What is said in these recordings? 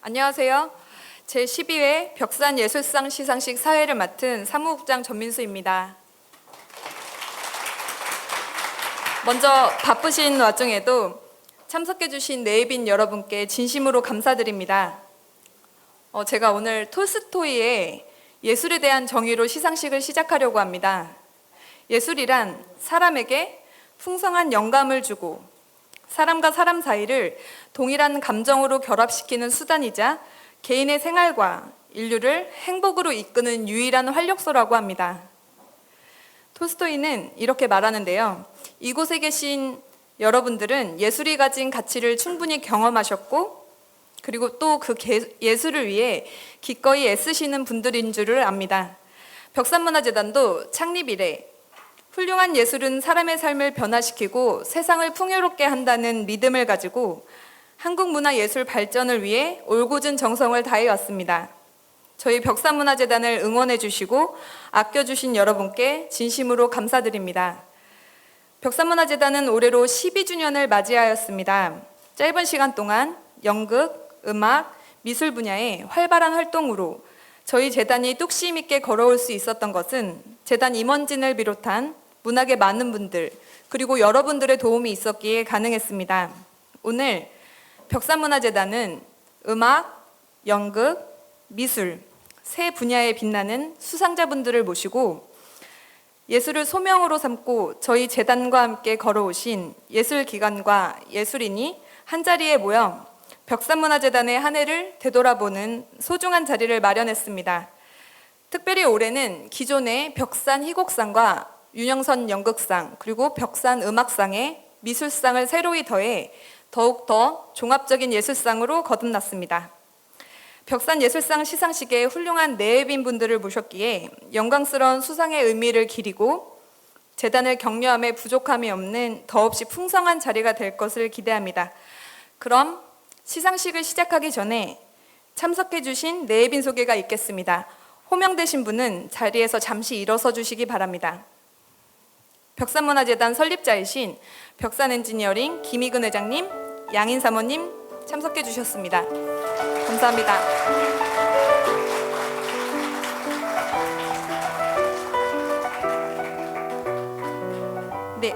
안녕하세요. 제12회 벽산예술상 시상식 사회를 맡은 사무국장 전민수입니다. 먼저 바쁘신 와중에도 참석해주신 네이빈 여러분께 진심으로 감사드립니다. 제가 오늘 톨스토이의 예술에 대한 정의로 시상식을 시작하려고 합니다. 예술이란 사람에게 풍성한 영감을 주고 사람과 사람 사이를 동일한 감정으로 결합시키는 수단이자 개인의 생활과 인류를 행복으로 이끄는 유일한 활력소라고 합니다. 톨스토이는 이렇게 말하는데요. 이곳에 계신 여러분들은 예술이 가진 가치를 충분히 경험하셨고 그리고 또 그 예술을 위해 기꺼이 애쓰시는 분들인 줄을 압니다. 벽산문화재단도 창립 이래 훌륭한 예술은 사람의 삶을 변화시키고 세상을 풍요롭게 한다는 믿음을 가지고 한국 문화예술 발전을 위해 올곧은 정성을 다해왔습니다. 저희 벽산문화재단을 응원해 주시고 아껴주신 여러분께 진심으로 감사드립니다. 벽산문화재단은 올해로 12주년을 맞이하였습니다. 짧은 시간 동안 연극, 음악, 미술 분야의 활발한 활동으로 저희 재단이 뚝심 있게 걸어올 수 있었던 것은 재단 임원진을 비롯한 문학의 많은 분들 그리고 여러분들의 도움이 있었기에 가능했습니다. 오늘 벽산문화재단은 음악, 연극, 미술 세 분야에 빛나는 수상자분들을 모시고 예술을 소명으로 삼고 저희 재단과 함께 걸어오신 예술기관과 예술인이 한자리에 모여 벽산문화재단의 한 해를 되돌아보는 소중한 자리를 마련했습니다. 특별히 올해는 기존의 벽산 희곡상과 윤영선 연극상 그리고 벽산 음악상에 미술상을 새로이 더해 더욱더 종합적인 예술상으로 거듭났습니다. 벽산 예술상 시상식에 훌륭한 네빈 분들을 모셨기에 영광스러운 수상의 의미를 기리고 재단을 격려함에 부족함이 없는 더없이 풍성한 자리가 될 것을 기대합니다. 그럼 시상식을 시작하기 전에 참석해 주신 네빈 소개가 있겠습니다. 호명되신 분은 자리에서 잠시 일어서 주시기 바랍니다. 벽산문화재단 설립자이신 벽산엔지니어링 김희근 회장님, 양인 사모님 참석해 주셨습니다. 감사합니다. 네,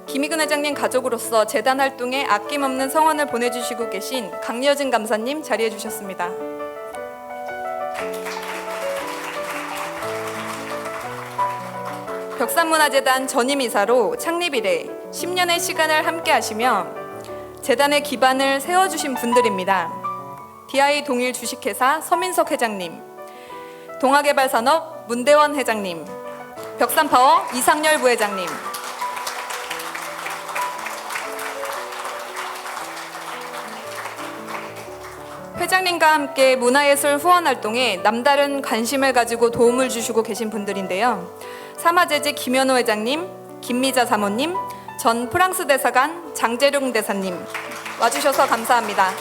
김희근 회장님 가족으로서 재단 활동에 아낌없는 성원을 보내주시고 계신 강여진 감사님 자리해 주셨습니다. 벽산문화재단 전임이사로 창립 이래 10년의 시간을 함께 하시며 재단의 기반을 세워주신 분들입니다. DI 동일 주식회사 서민석 회장님, 동아개발산업 문대원 회장님, 벽산파워 이상열 부회장님, 회장님과 함께 문화예술 후원활동에 남다른 관심을 가지고 도움을 주시고 계신 분들인데요. 사마재지 김현호 회장님, 김미자 사모님, 전 프랑스 대사관 장재룡 대사님 와주셔서 감사합니다.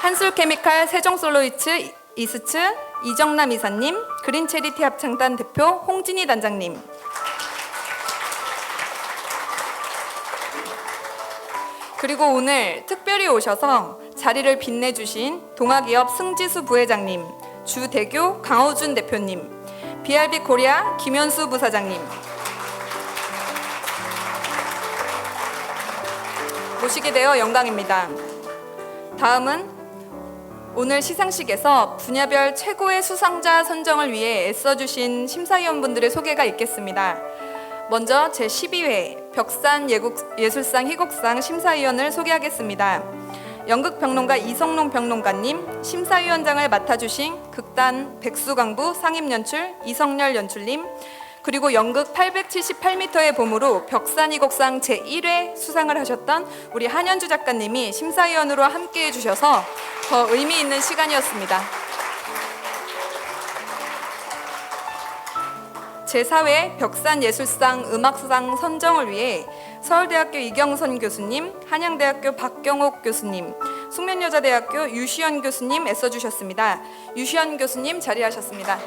한술케미칼 세종솔로이츠 이스츠 이정남 이사님, 그린체리티 합창단 대표 홍진희 단장님, 그리고 오늘 특별히 오셔서 자리를 빛내주신 동아기업 승지수 부회장님, 주대교 강호준 대표님, BRB 코리아 김현수 부사장님 모시게 되어 영광입니다. 다음은 오늘 시상식에서 분야별 최고의 수상자 선정을 위해 애써주신 심사위원분들의 소개가 있겠습니다. 먼저 제12회 벽산예술상 희곡상 심사위원을 소개하겠습니다. 연극평론가 이성롱 평론가님, 심사위원장을 맡아주신 극단 백수강부 상임연출 이성열 연출님, 그리고 연극 878m의 봄으로 벽산희곡상 제1회 수상을 하셨던 우리 한현주 작가님이 심사위원으로 함께해 주셔서 더 의미 있는 시간이었습니다. 제4회 벽산예술상 음악상 선정을 위해 서울대학교 이경선 교수님, 한양대학교 박경옥 교수님, 숙면여자대학교 유시연 교수님 애써주셨습니다. 유시연 교수님 자리하셨습니다.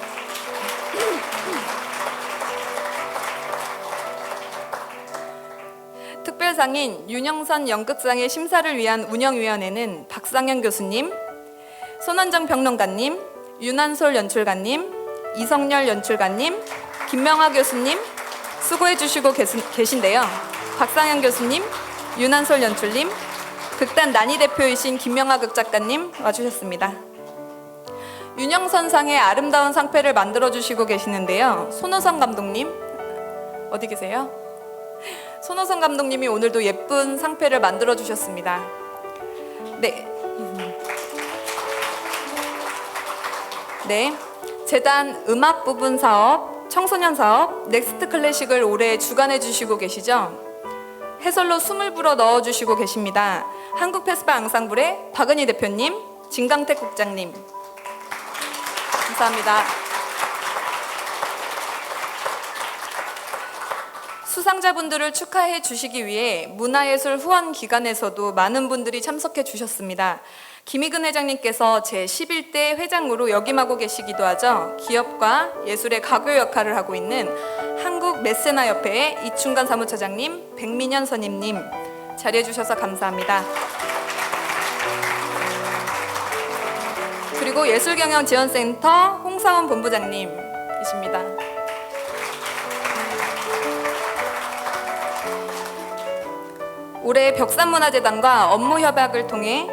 특별상인 윤영선 연극상의 심사를 위한 운영위원회는 박상현 교수님, 손원정 평론가님, 윤한솔 연출가님, 이성열 연출가님, 김명하 교수님 수고해 주시고 계신데요. 박상현 교수님, 윤한솔 연출님, 극단 난이 대표이신 김명하 극작가님 와주셨습니다. 윤영선상의 아름다운 상패를 만들어주시고 계시는데요. 손호성 감독님, 어디 계세요? 손호성 감독님이 오늘도 예쁜 상패를 만들어주셨습니다. 네. 네. 재단 음악 부분 사업, 청소년 사업, 넥스트 클래식을 올해 주관해 주시고 계시죠? 해설로 숨을 불어 넣어 주시고 계십니다. 한국 페스파 앙상블의 박은희 대표님, 진강택 국장님. 감사합니다. 수상자분들을 축하해 주시기 위해 문화예술 후원기관에서도 많은 분들이 참석해 주셨습니다. 김희근 회장님께서 제11대 회장으로 역임하고 계시기도 하죠. 기업과 예술의 가교 역할을 하고 있는 한국메세나협회의 이충관 사무처장님, 백민현 선임님 자리해 주셔서 감사합니다. 그리고 예술경영지원센터 홍사원 본부장님이십니다. 올해 벽산문화재단과 업무협약을 통해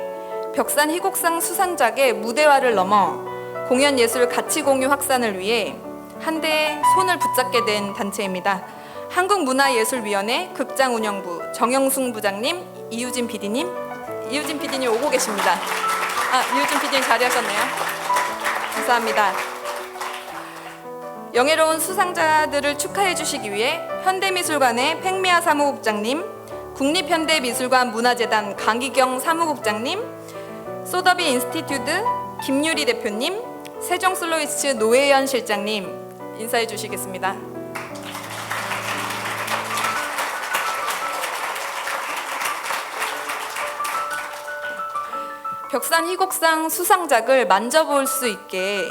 벽산 희곡상 수상작의 무대화를 넘어 공연예술 가치공유 확산을 위해 한대의 손을 붙잡게 된 단체입니다. 한국문화예술위원회 극장운영부 정영승 부장님, 이유진 PD님 오고 계십니다. 이유진 PD님 자리하셨네요. 감사합니다. 영예로운 수상자들을 축하해 주시기 위해 현대미술관의 팽미아 사무국장님, 국립현대미술관 문화재단 강기경 사무국장님, 소더비 인스티튜드 김유리 대표님, 세종슬로이스트 노혜연 실장님 인사해 주시겠습니다. 벽산 희곡상 수상작을 만져볼 수 있게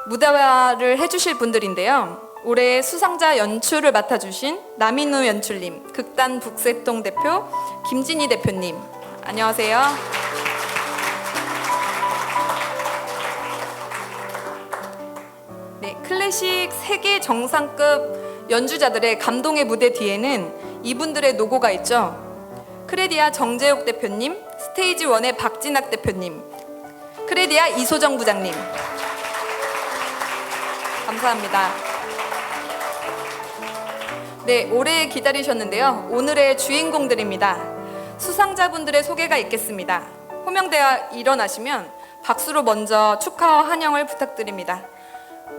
무대화를 해주실 분들인데요. 올해 수상자 연출을 맡아주신 남인우 연출님, 극단 북새통 대표 김진희 대표님 안녕하세요. 네, 클래식 세계 정상급 연주자들의 감동의 무대 뒤에는 이분들의 노고가 있죠. 크레디아 정재욱 대표님, 스테이지 1의 박진학 대표님, 크레디아 이소정 부장님 감사합니다. 네, 오래 기다리셨는데요. 오늘의 주인공들입니다. 수상자분들의 소개가 있겠습니다. 호명대와 일어나시면 박수로 먼저 축하와 환영을 부탁드립니다.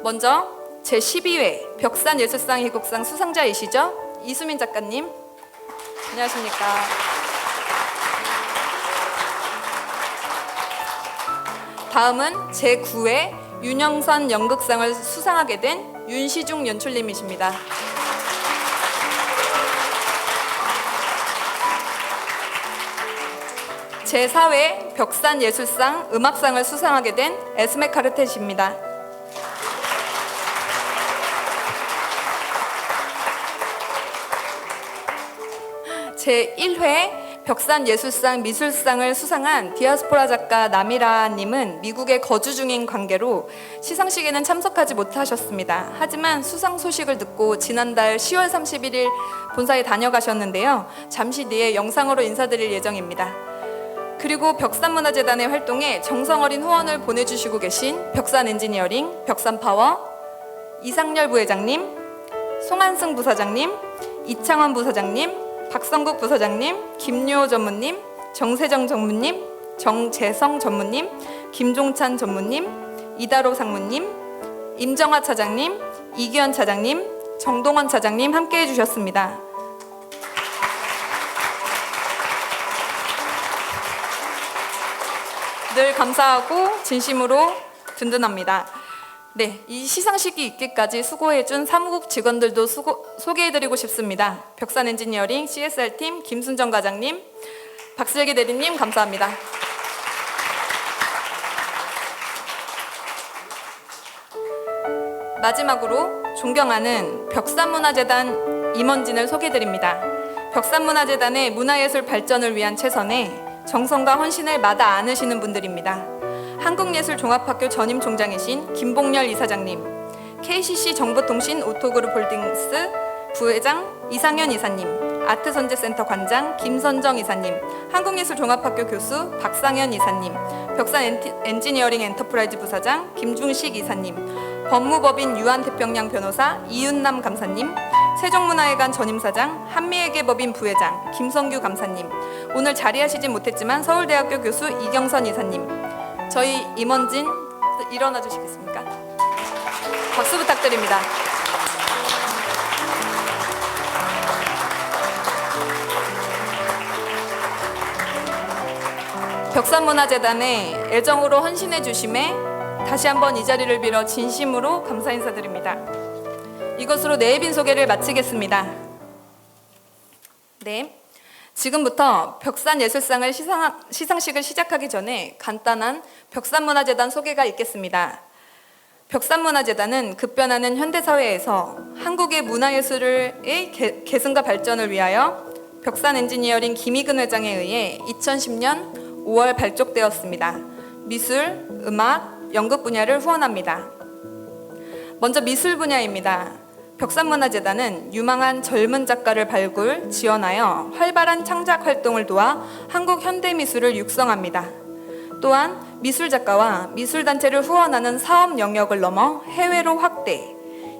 먼저 제12회 벽산예술상 희곡상 수상자이시죠? 이수민 작가님 안녕하십니까. 다음은 제9회 윤영선 연극상을 수상하게 된 윤시중 연출님이십니다. 제4회 벽산예술상 음악상을 수상하게 된 에스메 카르텟입니다. 제1회 벽산예술상 미술상을 수상한 디아스포라 작가 나미라님은 미국에 거주 중인 관계로 시상식에는 참석하지 못하셨습니다. 하지만 수상 소식을 듣고 지난달 10월 31일 본사에 다녀가셨는데요. 잠시 뒤에 영상으로 인사드릴 예정입니다. 그리고 벽산문화재단의 활동에 정성어린 후원을 보내주시고 계신 벽산엔지니어링, 벽산파워, 이상열 부회장님, 송한승 부사장님, 이창원 부사장님, 박성국 부사장님, 김유호 전무님, 정세정 전무님, 정재성 전무님, 김종찬 전무님, 이다로 상무님, 임정화 차장님, 이기현 차장님, 정동원 차장님 함께해 주셨습니다. 늘 감사하고 진심으로 든든합니다. 네, 이 시상식이 있기까지 수고해준 사무국 직원들도 소개해드리고 싶습니다. 벽산 엔지니어링 CSR팀 김순정 과장님, 박슬기 대리님 감사합니다. 마지막으로 존경하는 벽산문화재단 임원진을 소개해드립니다. 벽산문화재단의 문화예술 발전을 위한 최선에 정성과 헌신을 마다 않으시는 분들입니다. 한국예술종합학교 전임 총장이신 김봉렬 이사장님, KCC 정보통신 오토그룹 홀딩스 부회장 이상현 이사님, 아트선재센터 관장 김선정 이사님, 한국예술종합학교 교수 박상현 이사님, 벽산 엔지니어링 엔터프라이즈 부사장 김중식 이사님, 법무법인 유한태평양 변호사 이윤남 감사님, 세종문화회관 전임사장 한미회계법인 부회장 김성규 감사님, 오늘 자리하시진 못했지만 서울대학교 교수 이경선 이사님, 저희 임원진 일어나 주시겠습니까? 박수 부탁드립니다. 벽산문화재단에 애정으로 헌신해 주심에 다시 한번 이 자리를 빌어 진심으로 감사 인사드립니다. 이것으로 내빈 소개를 마치겠습니다. 네, 지금부터 벽산예술상을 시상식을 시작하기 전에 간단한 벽산문화재단 소개가 있겠습니다. 벽산문화재단은 급변하는 현대사회에서 한국의 문화예술의 계승과 발전을 위하여 벽산 엔지니어링 김희근 회장에 의해 2010년 5월 발족되었습니다. 미술, 음악, 연극 분야를 후원합니다. 먼저 미술 분야입니다. 벽산문화재단은 유망한 젊은 작가를 발굴, 지원하여 활발한 창작 활동을 도와 한국 현대미술을 육성합니다. 또한 미술작가와 미술단체를 후원하는 사업 영역을 넘어 해외로 확대,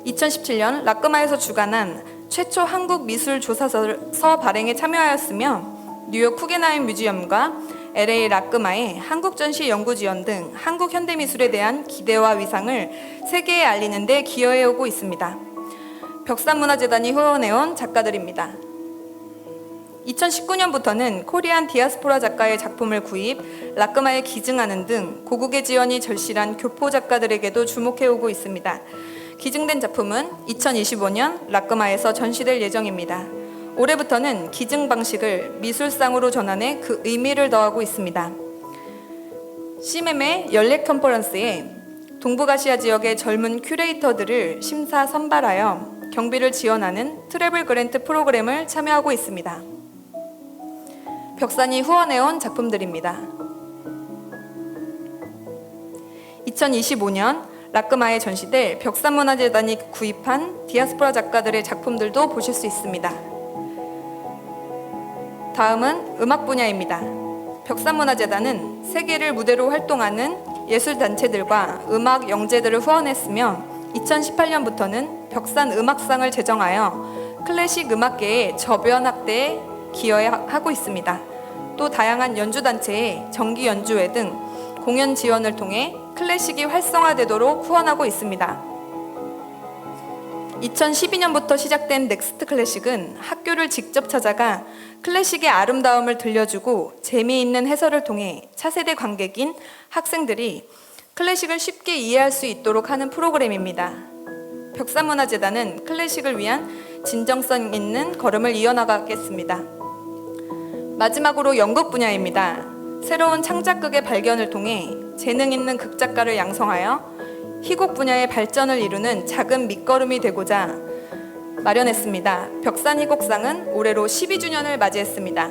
2017년 라크마에서 주관한 최초 한국 미술 조사서 발행에 참여하였으며 뉴욕 쿠겐하임 뮤지엄과 LA 라크마의 한국전시 연구지원 등 한국 현대미술에 대한 기대와 위상을 세계에 알리는 데 기여해오고 있습니다. 벽산문화재단이 후원해온 작가들입니다. 2019년부터는 코리안 디아스포라 작가의 작품을 구입, 라크마에 기증하는 등 고국의 지원이 절실한 교포 작가들에게도 주목해오고 있습니다. 기증된 작품은 2025년 라크마에서 전시될 예정입니다. 올해부터는 기증 방식을 미술상으로 전환해 그 의미를 더하고 있습니다. CMM의 연례 컨퍼런스에 동북아시아 지역의 젊은 큐레이터들을 심사 선발하여 경비를 지원하는 트래블 그랜트 프로그램을 참여하고 있습니다. 벽산이 후원해온 작품들입니다. 2025년 라크마에 전시될 벽산문화재단이 구입한 디아스포라 작가들의 작품들도 보실 수 있습니다. 다음은 음악 분야입니다. 벽산문화재단은 세계를 무대로 활동하는 예술단체들과 음악 영재들을 후원했으며 2018년부터는 벽산 음악상을 제정하여 클래식 음악계의 저변 확대에 기여하고 있습니다. 또 다양한 연주단체의 정기 연주회 등 공연 지원을 통해 클래식이 활성화되도록 후원하고 있습니다. 2012년부터 시작된 넥스트 클래식은 학교를 직접 찾아가 클래식의 아름다움을 들려주고 재미있는 해설을 통해 차세대 관객인 학생들이 클래식을 쉽게 이해할 수 있도록 하는 프로그램입니다. 벽산문화재단은 클래식을 위한 진정성 있는 걸음을 이어나가겠습니다. 마지막으로 연극 분야입니다. 새로운 창작극의 발견을 통해 재능 있는 극작가를 양성하여 희곡 분야의 발전을 이루는 작은 밑거름이 되고자 마련했습니다. 벽산희곡상은 올해로 12주년을 맞이했습니다.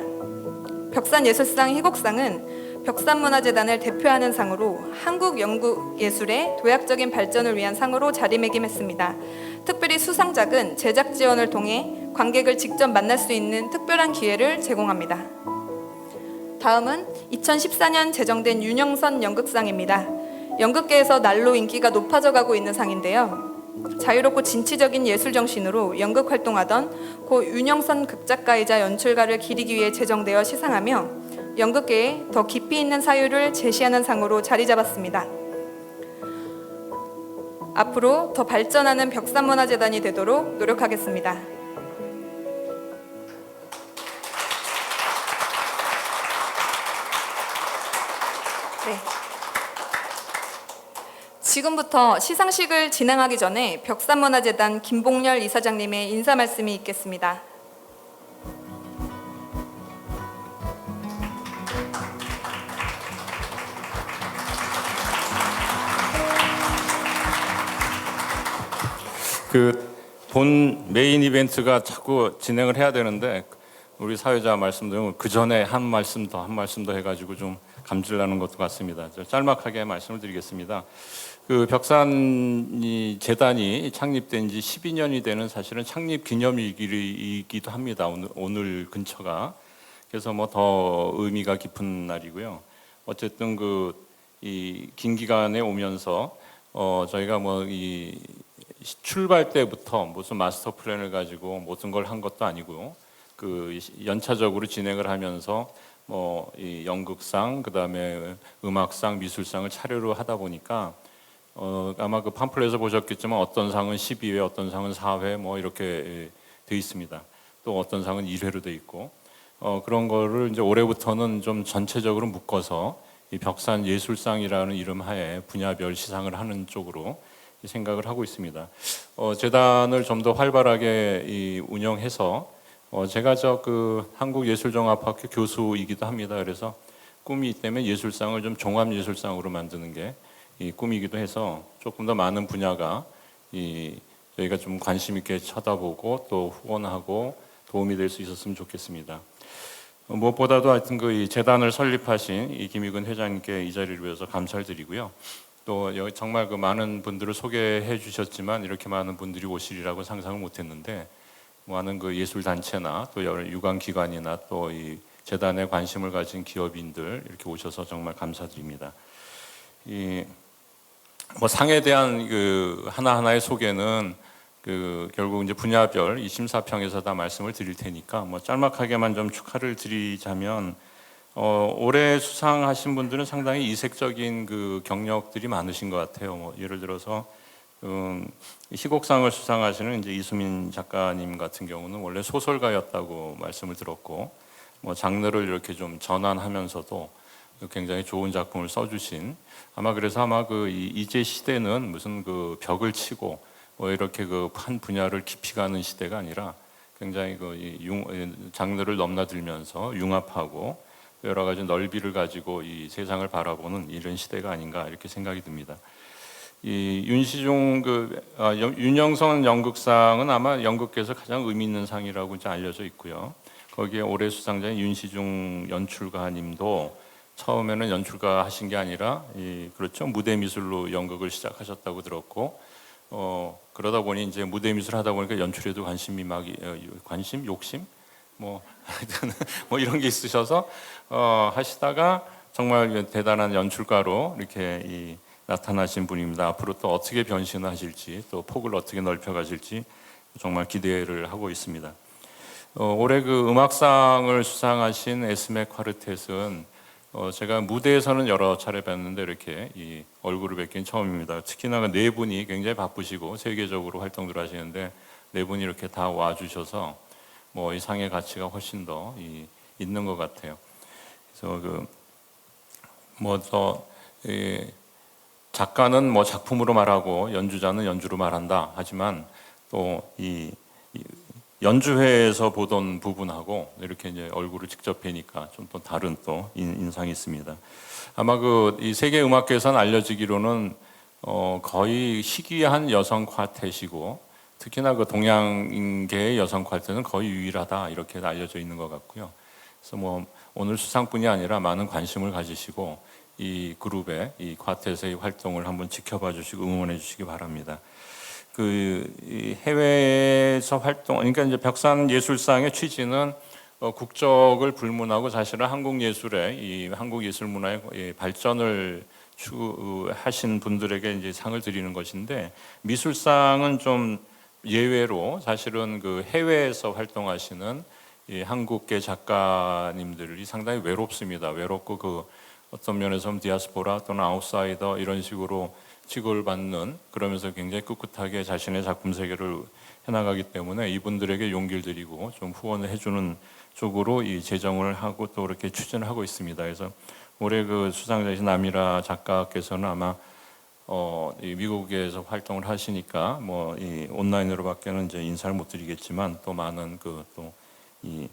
벽산예술상 희곡상은 벽산문화재단을 대표하는 상으로 한국 연극예술의 도약적인 발전을 위한 상으로 자리매김했습니다. 특별히 수상작은 제작 지원을 통해 관객을 직접 만날 수 있는 특별한 기회를 제공합니다. 다음은 2014년 제정된 윤영선 연극상입니다. 연극계에서 날로 인기가 높아져가고 있는 상인데요. 자유롭고 진취적인 예술 정신으로 연극 활동하던 고 윤영선 극작가이자 연출가를 기리기 위해 제정되어 시상하며 연극계에 더 깊이 있는 사유를 제시하는 상으로 자리 잡았습니다. 앞으로 더 발전하는 벽산문화재단이 되도록 노력하겠습니다. 네. 지금부터 시상식을 진행하기 전에 벽산문화재단 김봉렬 이사장님의 인사 말씀이 있겠습니다. 본 메인 이벤트가 자꾸 진행을 해야 되는데 우리 사회자 말씀도 그 전에 한 말씀 더 해가지고 좀 감질나는 것도 같습니다. 짤막하게 말씀을 드리겠습니다. 그 벽산 재단이 창립된 지 12년이 되는 사실은 창립 기념일이기도 합니다. 오늘 근처가. 그래서 뭐 더 의미가 깊은 날이고요. 어쨌든 이 긴 기간에 오면서 저희가 뭐 이 출발 때부터 무슨 마스터 플랜을 가지고 모든 걸 한 것도 아니고 그 연차적으로 진행을 하면서 뭐 이 연극상, 그다음에 음악상, 미술상을 차례로 하다 보니까 아마 그 팜플렛에서 보셨겠지만 어떤 상은 12회, 어떤 상은 4회 뭐 이렇게 돼 있습니다. 또 어떤 상은 1회로 돼 있고 그런 거를 이제 올해부터는 좀 전체적으로 묶어서 이 벽산 예술상이라는 이름 하에 분야별 시상을 하는 쪽으로 생각을 하고 있습니다. 재단을 좀 더 활발하게 운영해서 제가 그 한국예술종합학교 교수이기도 합니다. 그래서 꿈이 있다면 예술상을 좀 종합예술상으로 만드는 게 이 꿈이기도 해서 조금 더 많은 분야가 저희가 좀 관심 있게 쳐다보고 또 후원하고 도움이 될 수 있었으면 좋겠습니다. 무엇보다도 하여튼 이 재단을 설립하신 이 김익은 회장님께 이 자리를 위해서 감사를 드리고요. 또 여기 정말 그 많은 분들을 소개해 주셨지만 이렇게 많은 분들이 오시리라고 상상을 못했는데 많은 그 예술 단체나 또 여러 유관 기관이나 또 이 재단에 관심을 가진 기업인들 이렇게 오셔서 정말 감사드립니다. 뭐 상에 대한 그 하나하나의 소개는 결국 이제 분야별 이 심사평에서 다 말씀을 드릴 테니까 뭐 짤막하게만 좀 축하를 드리자면 올해 수상하신 분들은 상당히 이색적인 그 경력들이 많으신 것 같아요. 뭐 예를 들어서 희곡상을 수상하시는 이제 이수민 작가님 같은 경우는 원래 소설가였다고 말씀을 들었고 뭐 장르를 이렇게 좀 전환하면서도 굉장히 좋은 작품을 써주신 아마 이제 시대는 무슨 그 벽을 치고 뭐 이렇게 한 분야를 깊이 가는 시대가 아니라 굉장히 장르를 넘나들면서 융합하고 여러 가지 넓이를 가지고 이 세상을 바라보는 이런 시대가 아닌가 이렇게 생각이 듭니다. 이 윤영선 연극상은 아마 연극계에서 가장 의미 있는 상이라고 이제 알려져 있고요. 거기에 올해 수상자인 윤시중 연출가님도 처음에는 연출가 하신 게 아니라 그렇죠, 무대 미술로 연극을 시작하셨다고 들었고 그러다 보니 이제 무대 미술 하다 보니까 연출에도 관심, 욕심 뭐 이런 게 있으셔서 하시다가 정말 대단한 연출가로 이렇게 나타나신 분입니다. 앞으로 또 어떻게 변신하실지 또 폭을 어떻게 넓혀가실지 정말 기대를 하고 있습니다. 올해 그 음악상을 수상하신 에스메 콰르텟은 제가 무대에서는 여러 차례 뵀는데 이렇게 이 얼굴을 뵙긴 처음입니다. 특히나 네 분이 굉장히 바쁘시고 세계적으로 활동들 하시는데 네 분이 이렇게 다 와주셔서 뭐 이 상의 가치가 훨씬 더 있는 것 같아요. 그래서 작가는 뭐 작품으로 말하고 연주자는 연주로 말한다. 하지만 또 이 연주회에서 보던 부분하고 이렇게 이제 얼굴을 직접 뵈니까 좀 또 다른 또 인상이 있습니다. 아마 이 세계 음악계에서는 알려지기로는 거의 희귀한 여성 쿼텟이고 특히나 그 동양계의 여성 쿼텟은 거의 유일하다 이렇게 알려져 있는 것 같고요. 그래서 뭐 오늘 수상뿐이 아니라 많은 관심을 가지시고 이 그룹의 이 쿼텟의 활동을 한번 지켜봐 주시고 응원해 주시기 바랍니다. 해외에서 그러니까 이제 벽산 예술상의 취지는 국적을 불문하고 사실은 한국 예술 문화의 발전을 추구하신 분들에게 이제 상을 드리는 것인데 미술상은 좀 예외로 사실은 해외에서 활동하시는 한국계 작가님들이 상당히 외롭습니다. 외롭고 어떤 면에서는 디아스포라 또는 아웃사이더 이런 식으로 취급을 받는 그러면서 굉장히 꿋꿋하게 자신의 작품 세계를 해나가기 때문에 이분들에게 용기를 드리고 좀 후원을 해주는 쪽으로 이 제정을 하고 또 이렇게 추진을 하고 있습니다. 그래서 올해 수상자이신 남이라 작가께서는 아마 미국에서 활동을 하시니까 이 온라인으로밖에는 이제 인사를 못 드리겠지만 또 많은 이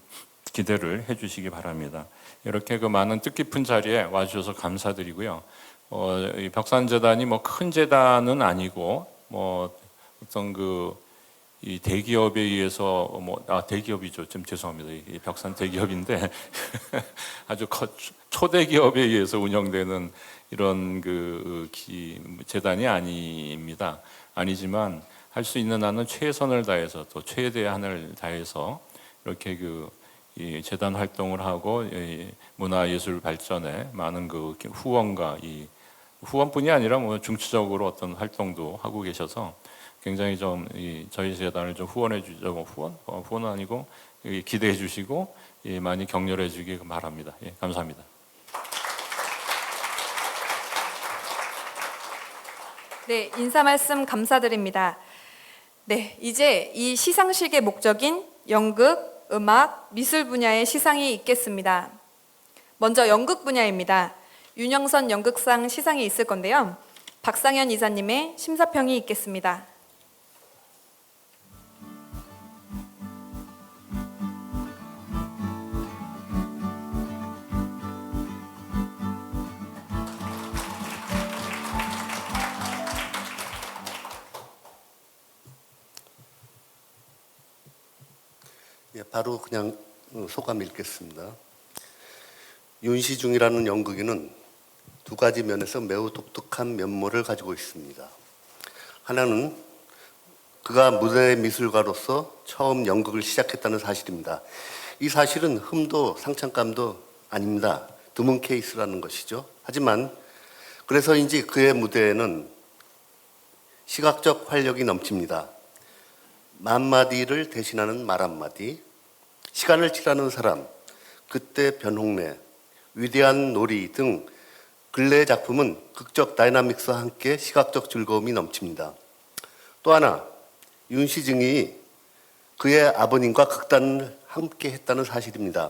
기대를 해주시기 바랍니다. 이렇게 많은 뜻깊은 자리에 와주셔서 감사드리고요. 이 벽산재단이 큰 재단은 아니고 어떤 이 대기업에 의해서 대기업이죠. 좀 죄송합니다. 이 벽산 대기업인데 아주 초대기업에 의해서 운영되는 이런 재단이 아닙니다. 아니지만 할 수 있는 한은 최선을 다해서 또 최대한을 다해서 이렇게 이 재단 활동을 하고 이 문화예술 발전에 많은 후원과 이 후원뿐이 아니라 중추적으로 어떤 활동도 하고 계셔서 굉장히 저희 재단을 좀 후원해 주죠. 후원은 아니고 기대해 주시고 많이 격려해 주기 바랍니다. 감사합니다. 네, 인사 말씀 감사드립니다. 네, 이제 이 시상식의 목적인 연극, 음악, 미술 분야의 시상이 있겠습니다. 먼저 연극 분야입니다. 윤영선 연극상 시상이 있을 건데요. 박상현 이사님의 심사평이 있겠습니다. 바로 그냥 소감 읽겠습니다. 윤시중이라는 연극인은 두 가지 면에서 매우 독특한 면모를 가지고 있습니다. 하나는 그가 무대 미술가로서 처음 연극을 시작했다는 사실입니다. 이 사실은 흠도 상창감도 아닙니다. 드문 케이스라는 것이죠. 하지만 그래서인지 그의 무대에는 시각적 활력이 넘칩니다. 만마디를 대신하는 말 한마디, 시간을 칠하는 사람, 그때 변홍래, 위대한 놀이 등 근래의 작품은 극적 다이나믹스와 함께 시각적 즐거움이 넘칩니다. 또 하나, 윤시중이 그의 아버님과 극단을 함께 했다는 사실입니다.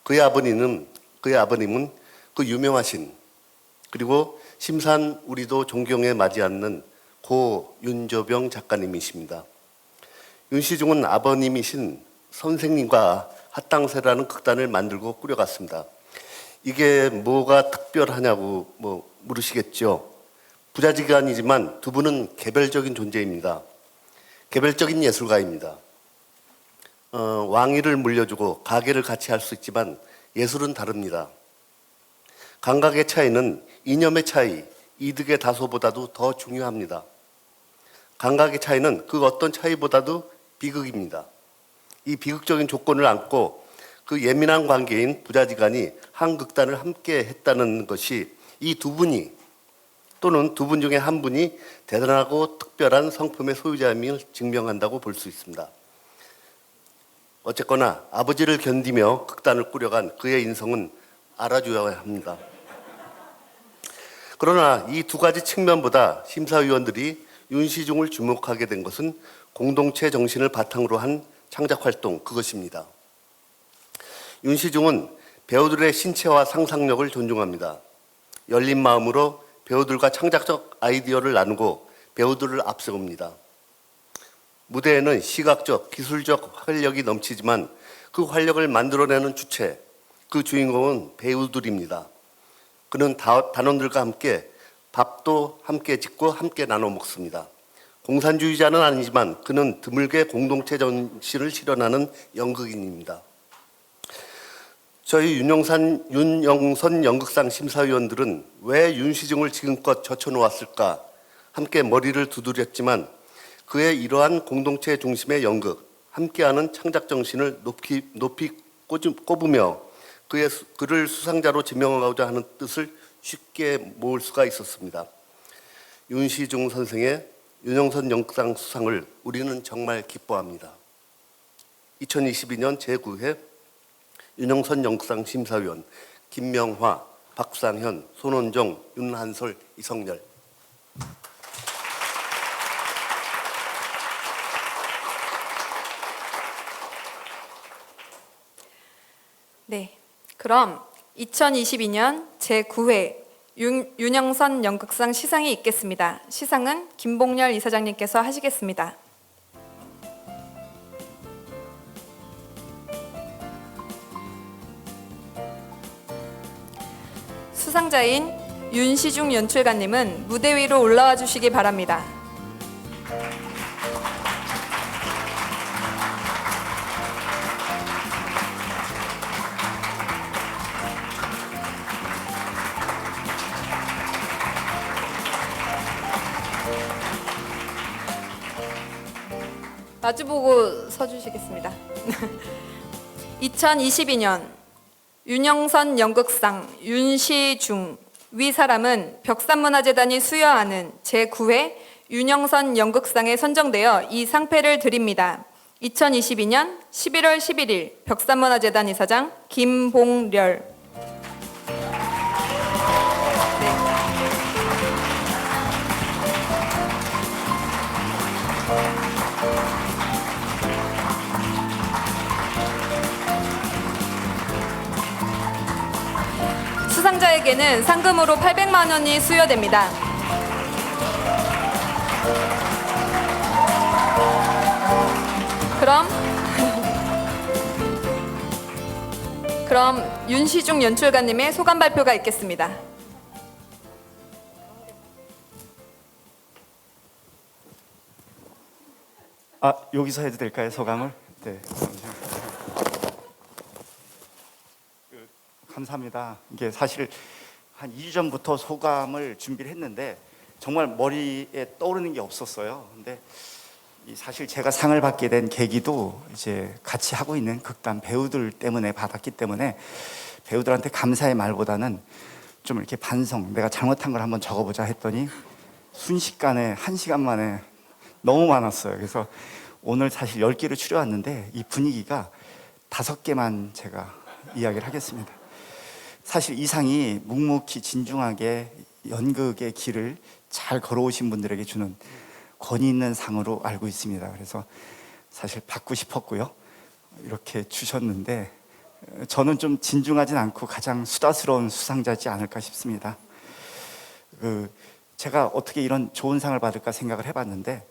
그의 아버님은 그 유명하신 그리고 심산 우리도 존경에 맞지 않는 고 윤조병 작가님이십니다. 윤시중은 아버님이신 선생님과 핫당세라는 극단을 만들고 꾸려갔습니다. 이게 뭐가 특별하냐고 물으시겠죠. 부자지간이지만 두 분은 개별적인 존재입니다. 개별적인 예술가입니다. 왕위를 물려주고 가계를 같이 할 수 있지만 예술은 다릅니다. 감각의 차이는 이념의 차이, 이득의 다소보다도 더 중요합니다. 감각의 차이는 그 어떤 차이보다도 비극입니다. 이 비극적인 조건을 안고 그 예민한 관계인 부자지간이 한 극단을 함께 했다는 것이 이 두 분이 또는 두 분 중에 한 분이 대단하고 특별한 성품의 소유자임을 증명한다고 볼 수 있습니다. 어쨌거나 아버지를 견디며 극단을 꾸려간 그의 인성은 알아줘야 합니다. 그러나 이 두 가지 측면보다 심사위원들이 윤시중을 주목하게 된 것은 공동체 정신을 바탕으로 한 창작 활동, 그것입니다. 윤시중은 배우들의 신체와 상상력을 존중합니다. 열린 마음으로 배우들과 창작적 아이디어를 나누고 배우들을 앞세웁니다. 무대에는 시각적, 기술적 활력이 넘치지만 그 활력을 만들어내는 주체, 그 주인공은 배우들입니다. 그는 단원들과 함께 밥도 함께 짓고 함께 나눠 먹습니다. 공산주의자는 아니지만 그는 드물게 공동체 정신을 실현하는 연극인입니다. 저희 윤영선 연극상 심사위원들은 왜 윤시중을 지금껏 젖혀놓았을까 함께 머리를 두드렸지만 그의 이러한 공동체 중심의 연극, 함께하는 창작 정신을 높이 꼽으며 그를 수상자로 지명하고자 하는 뜻을 쉽게 모을 수가 있었습니다. 윤시중 선생의 윤영선 연극상 수상을 우리는 정말 기뻐합니다. 2022년 제9회 윤영선 연극상 심사위원 김명화, 박상현, 손원정, 윤한솔, 이성열. 네, 그럼 2022년 제9회 윤영선 연극상 시상이 있겠습니다. 시상은 김봉렬 이사장님께서 하시겠습니다. 수상자인 윤시중 연출가님은 무대 위로 올라와 주시기 바랍니다. 마주보고 서주시겠습니다. 2022년 윤영선 연극상 윤시중 위 사람은 벽산문화재단이 수여하는 제9회 윤영선 연극상에 선정되어 이 상패를 드립니다. 2022년 11월 11일 벽산문화재단 이사장 김봉렬. 수상자에게는 상금으로 800만 원이 수여됩니다. 그럼 윤시중 연출가님의 소감 발표가 있겠습니다. 여기서 해도 될까요, 소감을? 네. 감사합니다. 이게 사실 한 2주 전부터 소감을 준비를 했는데 정말 머리에 떠오르는 게 없었어요. 근데 사실 제가 상을 받게 된 계기도 이제 같이 하고 있는 극단 배우들 때문에 받았기 때문에 배우들한테 감사의 말보다는 좀 이렇게 반성, 내가 잘못한 걸 한번 적어보자 했더니 순식간에 1시간 만에 너무 많았어요. 그래서 오늘 사실 10개를 추려왔는데 이 분위기가 5개만 제가 이야기를 하겠습니다. 사실 이 상이 묵묵히 진중하게 연극의 길을 잘 걸어오신 분들에게 주는 권위 있는 상으로 알고 있습니다. 그래서 사실 받고 싶었고요. 이렇게 주셨는데 저는 좀 진중하진 않고 가장 수다스러운 수상자지 않을까 싶습니다. 제가 어떻게 이런 좋은 상을 받을까 생각을 해봤는데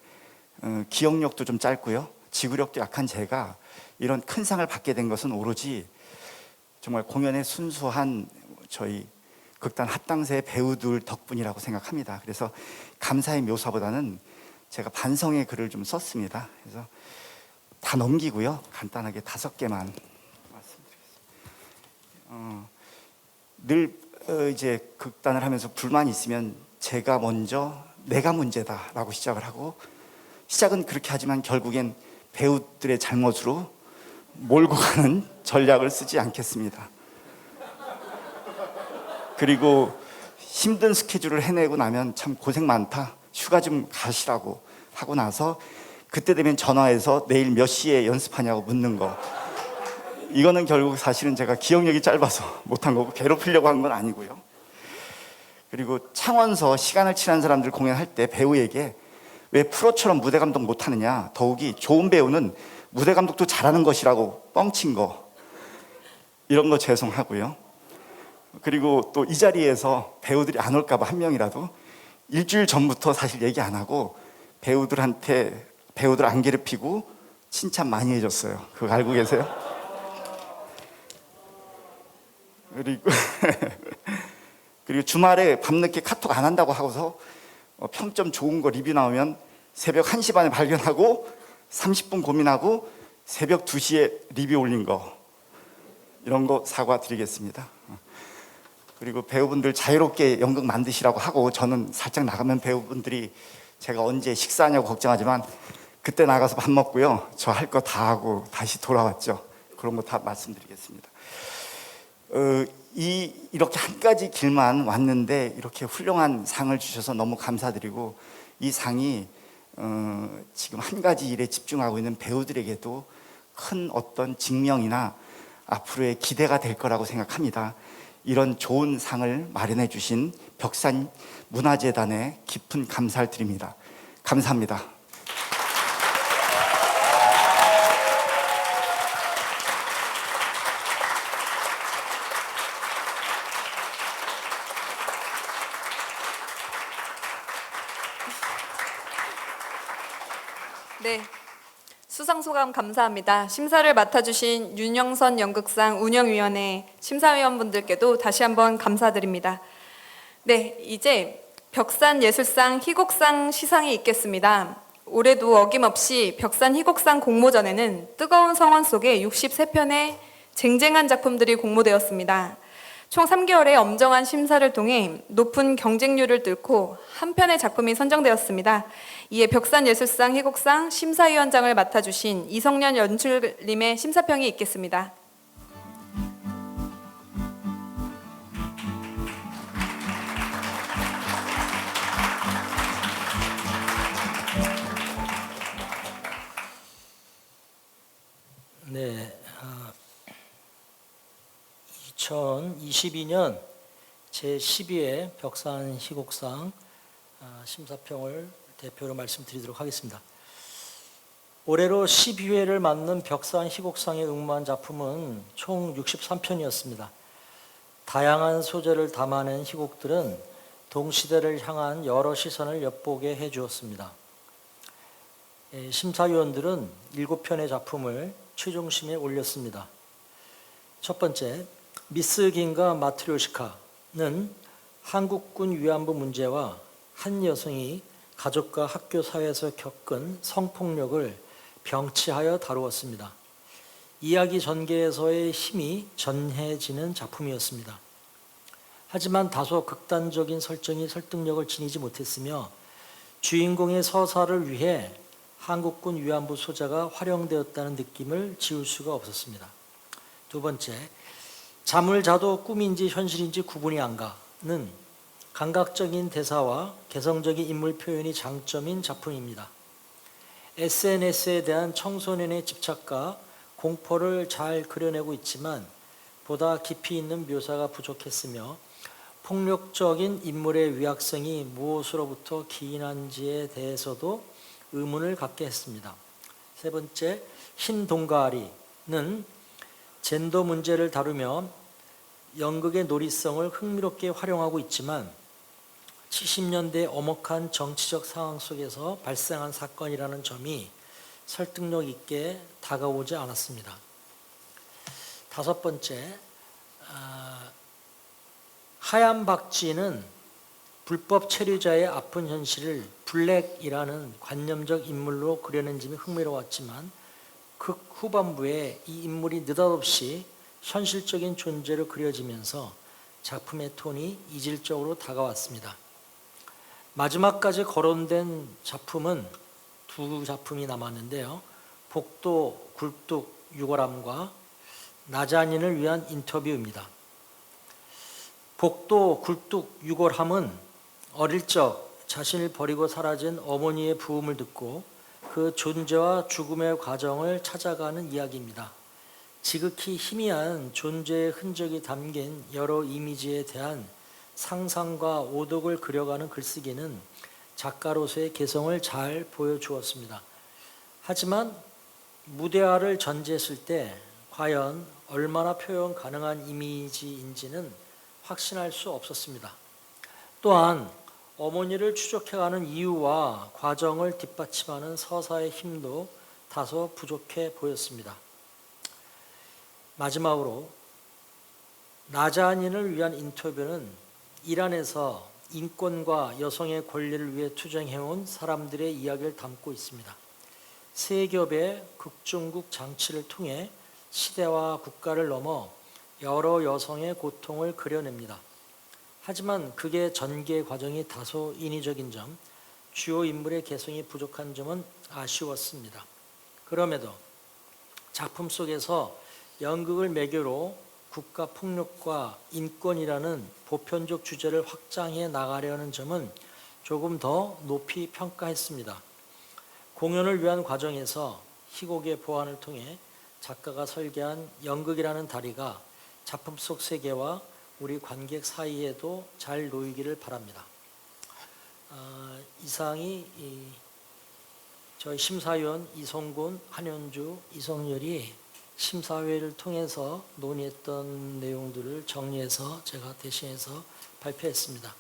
기억력도 좀 짧고요. 지구력도 약한 제가 이런 큰 상을 받게 된 것은 오로지 정말 공연의 순수한 저희 극단 합당세 배우들 덕분이라고 생각합니다. 그래서 감사의 묘사보다는 제가 반성의 글을 좀 썼습니다. 그래서 다 넘기고요. 간단하게 5개만 말씀드리겠습니다. 늘 이제 극단을 하면서 불만이 있으면 제가 먼저 내가 문제다라고 시작을 하고 시작은 그렇게 하지만 결국엔 배우들의 잘못으로 몰고 가는 전략을 쓰지 않겠습니다. 그리고 힘든 스케줄을 해내고 나면 참 고생 많다, 휴가 좀 가시라고 하고 나서 그때 되면 전화해서 내일 몇 시에 연습하냐고 묻는 거, 이거는 결국 사실은 제가 기억력이 짧아서 못한 거고 괴롭히려고 한 건 아니고요. 그리고 창원서 시간을 칠한 사람들 공연할 때 배우에게 왜 프로처럼 무대 감독 못하느냐, 더욱이 좋은 배우는 무대 감독도 잘하는 것이라고 뻥친 거, 이런 거 죄송하고요. 그리고 또 이 자리에서 배우들이 안 올까 봐 한 명이라도 일주일 전부터 사실 얘기 안 하고 배우들 안 괴롭히고 칭찬 많이 해줬어요. 그거 알고 계세요? 그리고 주말에 밤늦게 카톡 안 한다고 하고서 평점 좋은 거 리뷰 나오면 새벽 1시 반에 발견하고 30분 고민하고 새벽 2시에 리뷰 올린 거, 이런 거 사과드리겠습니다. 그리고 배우분들 자유롭게 연극 만드시라고 하고 저는 살짝 나가면 배우분들이 제가 언제 식사하냐고 걱정하지만 그때 나가서 밥 먹고요. 저 할 거 다 하고 다시 돌아왔죠. 그런 거 다 말씀드리겠습니다. 이렇게 한 가지 길만 왔는데 이렇게 훌륭한 상을 주셔서 너무 감사드리고, 이 상이 지금 한 가지 일에 집중하고 있는 배우들에게도 큰 어떤 증명이나 앞으로의 기대가 될 거라고 생각합니다. 이런 좋은 상을 마련해 주신 벽산문화재단에 깊은 감사를 드립니다. 감사합니다. 네, 수상소감 감사합니다. 심사를 맡아주신 윤영선 연극상 운영위원회 심사위원분들께도 다시 한번 감사드립니다. 네, 이제 벽산예술상 희곡상 시상이 있겠습니다. 올해도 어김없이 벽산 희곡상 공모전에는 뜨거운 성원 속에 63편의 쟁쟁한 작품들이 공모되었습니다. 총 3개월의 엄정한 심사를 통해 높은 경쟁률을 뚫고 한 편의 작품이 선정되었습니다. 이에 벽산예술상 희곡상 심사위원장을 맡아주신 이성년 연출님의 심사평이 있겠습니다. 네, 2022년 제12회 벽산 희곡상 심사평을 대표로 말씀드리도록 하겠습니다. 올해로 12회를 맞는 벽산 희곡상에 응모한 작품은 총 63편이었습니다. 다양한 소재를 담아낸 희곡들은 동시대를 향한 여러 시선을 엿보게 해주었습니다. 심사위원들은 7편의 작품을 최종심에 올렸습니다. 첫 번째, 미스 긴과 마트료시카는 한국군 위안부 문제와 한 여성이 가족과 학교 사회에서 겪은 성폭력을 병치하여 다루었습니다. 이야기 전개에서의 힘이 전해지는 작품이었습니다. 하지만 다소 극단적인 설정이 설득력을 지니지 못했으며 주인공의 서사를 위해 한국군 위안부 소재가 활용되었다는 느낌을 지울 수가 없었습니다. 두 번째, 잠을 자도 꿈인지 현실인지 구분이 안 가는 감각적인 대사와 개성적인 인물 표현이 장점인 작품입니다. SNS에 대한 청소년의 집착과 공포를 잘 그려내고 있지만 보다 깊이 있는 묘사가 부족했으며 폭력적인 인물의 위약성이 무엇으로부터 기인한지에 대해서도 의문을 갖게 했습니다. 세 번째, 흰 동가리는 젠더 문제를 다루며 연극의 놀이성을 흥미롭게 활용하고 있지만 70년대 엄혹한 정치적 상황 속에서 발생한 사건이라는 점이 설득력 있게 다가오지 않았습니다. 다섯 번째, 하얀 박쥐는 불법 체류자의 아픈 현실을 블랙이라는 관념적 인물로 그려낸 점이 흥미로웠지만 극 후반부에 이 인물이 느닷없이 현실적인 존재로 그려지면서 작품의 톤이 이질적으로 다가왔습니다. 마지막까지 거론된 작품은 두 작품이 남았는데요. 복도 굴뚝 유골함과 나자닌을 위한 인터뷰입니다. 복도 굴뚝 유골함은 어릴 적 자신을 버리고 사라진 어머니의 부음을 듣고 그 존재와 죽음의 과정을 찾아가는 이야기입니다. 지극히 희미한 존재의 흔적이 담긴 여러 이미지에 대한 상상과 오독을 그려가는 글쓰기는 작가로서의 개성을 잘 보여주었습니다. 하지만 무대화를 전제했을 때 과연 얼마나 표현 가능한 이미지인지는 확신할 수 없었습니다. 또한 어머니를 추적해가는 이유와 과정을 뒷받침하는 서사의 힘도 다소 부족해 보였습니다. 마지막으로 나자닌을 위한 인터뷰는 이란에서 인권과 여성의 권리를 위해 투쟁해온 사람들의 이야기를 담고 있습니다. 세 겹의 극중국 장치를 통해 시대와 국가를 넘어 여러 여성의 고통을 그려냅니다. 하지만 그게 전개 과정이 다소 인위적인 점, 주요 인물의 개성이 부족한 점은 아쉬웠습니다. 그럼에도 작품 속에서 연극을 매개로 국가 폭력과 인권이라는 보편적 주제를 확장해 나가려는 점은 조금 더 높이 평가했습니다. 공연을 위한 과정에서 희곡의 보완을 통해 작가가 설계한 연극이라는 다리가 작품 속 세계와 우리 관객 사이에도 잘 놓이기를 바랍니다. 이상이 저희 심사위원 이성곤, 한현주, 이성열이 심사회를 통해서 논의했던 내용들을 정리해서 제가 대신해서 발표했습니다.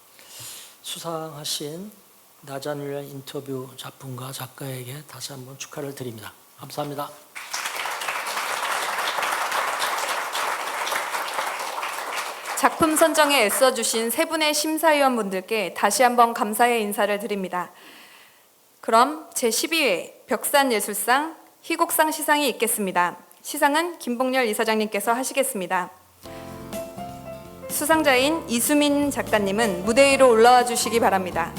수상하신 나잔을 위한 인터뷰 작품가 작가에게 다시 한번 축하를 드립니다. 감사합니다. 작품 선정에 애써주신 세 분의 심사위원분들께 다시 한번 감사의 인사를 드립니다. 그럼 제12회 벽산예술상 희곡상 시상이 있겠습니다. 시상은 김봉렬 이사장님께서 하시겠습니다. 수상자인 이수민 작가님은 무대 위로 올라와 주시기 바랍니다.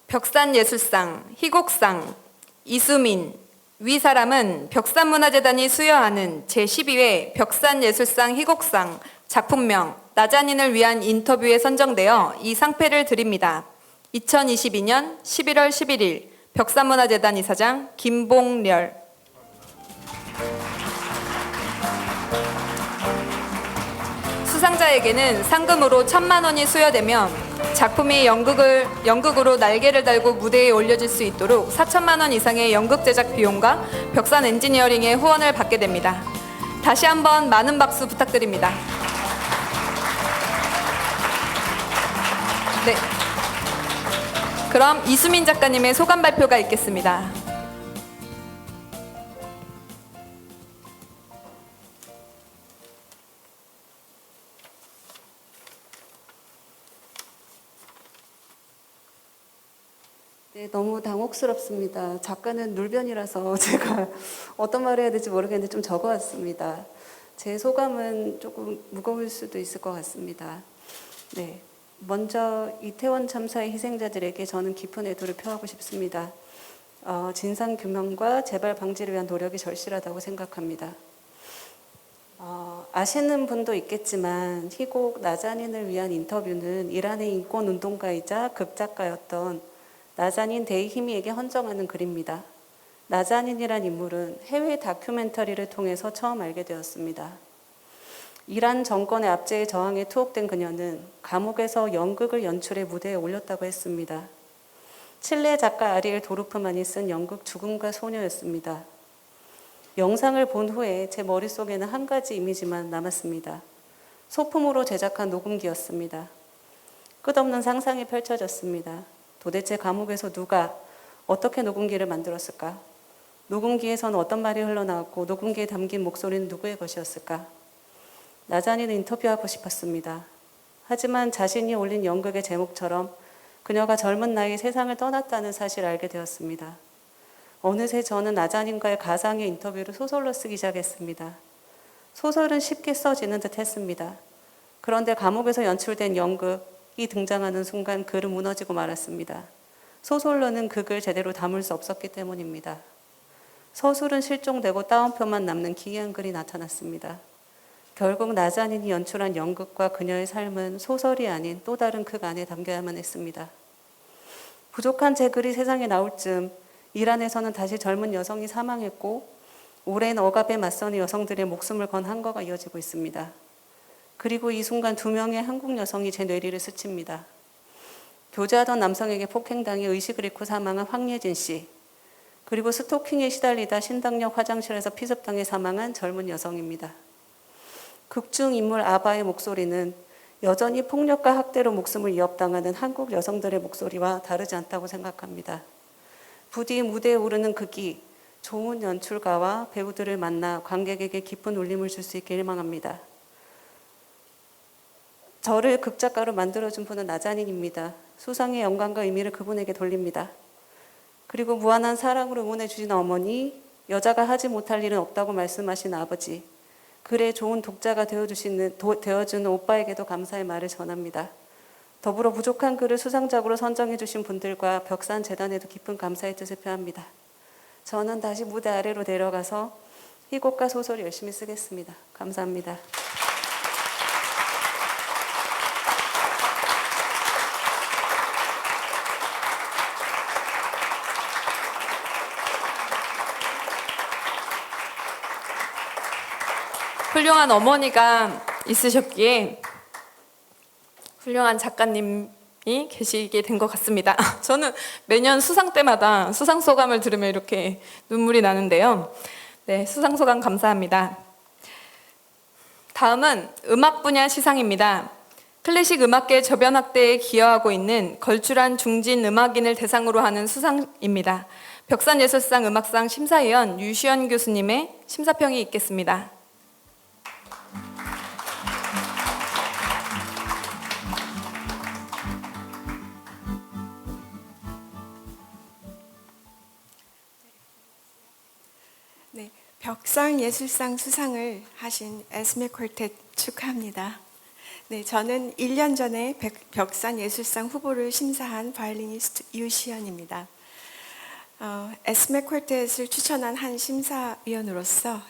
벽산예술상, 희곡상, 이수민, 위사람은 벽산문화재단이 수여하는 제12회 벽산예술상 희곡상 작품명 나잔인을 위한 인터뷰에 선정되어 이 상패를 드립니다. 2022년 11월 11일 벽산문화재단 이사장 김봉렬. 수상자에게는 상금으로 1,000만 원이 수여되며 작품이 연극으로 날개를 달고 무대에 올려질 수 있도록 4천만 원 이상의 연극 제작 비용과 벽산 엔지니어링의 후원을 받게 됩니다. 다시 한번 많은 박수 부탁드립니다. 네. 그럼 이수민 작가님의 소감 발표가 있겠습니다. 네, 너무 당혹스럽습니다. 작가는 눌변이라서 제가 어떤 말을 해야 될지 모르겠는데 좀 적어왔습니다. 제 소감은 조금 무거울 수도 있을 것 같습니다. 네, 먼저 이태원 참사의 희생자들에게 저는 깊은 애도를 표하고 싶습니다. 진상 규명과 재발 방지를 위한 노력이 절실하다고 생각합니다. 아시는 분도 있겠지만 희곡 나잔인을 위한 인터뷰는 이란의 인권운동가이자 극작가였던 나자닌 데이히미에게 헌정하는 글입니다. 나자닌이란 인물은 해외 다큐멘터리를 통해서 처음 알게 되었습니다. 이란 정권의 압제에 저항해 투옥된 그녀는 감옥에서 연극을 연출해 무대에 올렸다고 했습니다. 칠레 작가 아리엘 도르프만이 쓴 연극 죽음과 소녀였습니다. 영상을 본 후에 제 머릿속에는 한 가지 이미지만 남았습니다. 소품으로 제작한 녹음기였습니다. 끝없는 상상이 펼쳐졌습니다. 도대체 감옥에서 누가 어떻게 녹음기를 만들었을까? 녹음기에서는 어떤 말이 흘러나왔고 녹음기에 담긴 목소리는 누구의 것이었을까? 나잔이는 인터뷰하고 싶었습니다. 하지만 자신이 올린 연극의 제목처럼 그녀가 젊은 나이에 세상을 떠났다는 사실을 알게 되었습니다. 어느새 저는 나잔인과의 가상의 인터뷰를 소설로 쓰기 시작했습니다. 소설은 쉽게 써지는 듯 했습니다. 그런데 감옥에서 연출된 연극이 등장하는 순간 글은 무너지고 말았습니다. 소설로는 그 글 제대로 담을 수 없었기 때문입니다. 서술은 실종되고 따옴표만 남는 기이한 글이 나타났습니다. 결국 나잔인이 연출한 연극과 그녀의 삶은 소설이 아닌 또 다른 극 안에 담겨야만 했습니다. 부족한 제 글이 세상에 나올 즈음 이란에서는 다시 젊은 여성이 사망했고 오랜 억압에 맞서는 여성들의 목숨을 건 항거가 이어지고 있습니다. 그리고 이 순간 2명의 한국 여성이 제 뇌리를 스칩니다. 교제하던 남성에게 폭행당해 의식을 잃고 사망한 황예진 씨, 그리고 스토킹에 시달리다 신당역 화장실에서 피습당해 사망한 젊은 여성입니다. 극중 인물 아바의 목소리는 여전히 폭력과 학대로 목숨을 이업당하는 한국 여성들의 목소리와 다르지 않다고 생각합니다. 부디 무대에 오르는 극이 좋은 연출가와 배우들을 만나 관객에게 깊은 울림을 줄 수 있게 희망합니다. 저를 극작가로 만들어준 분은 나잔인입니다. 수상의 영광과 의미를 그분에게 돌립니다. 그리고 무한한 사랑으로 응원해 주신 어머니, 여자가 하지 못할 일은 없다고 말씀하신 아버지, 글의 좋은 독자가 되어주는 오빠에게도 감사의 말을 전합니다. 더불어 부족한 글을 수상작으로 선정해 주신 분들과 벽산재단에도 깊은 감사의 뜻을 표합니다. 저는 다시 무대 아래로 내려가서 희곡과 소설을 열심히 쓰겠습니다. 감사합니다. 훌륭한 어머니가 있으셨기에 훌륭한 작가님이 계시게 된 것 같습니다. 저는 매년 수상 때마다 수상 소감을 들으면 이렇게 눈물이 나는데요. 네, 수상 소감 감사합니다. 다음은 음악 분야 시상입니다. 클래식 음악계 저변 확대에 기여하고 있는 걸출한 중진 음악인을 대상으로 하는 수상입니다. 벽산예술상 음악상 심사위원 유시연 교수님의 심사평이 있겠습니다. 벽상 예술상 수상을 하신 에스메 콜텟 축하합니다. 네, 저는 1년 전에 벽산 예술상 후보를 심사한 바이올리니스트 유시연입니다. 에스메 콜텟을 추천한 한 심사위원으로서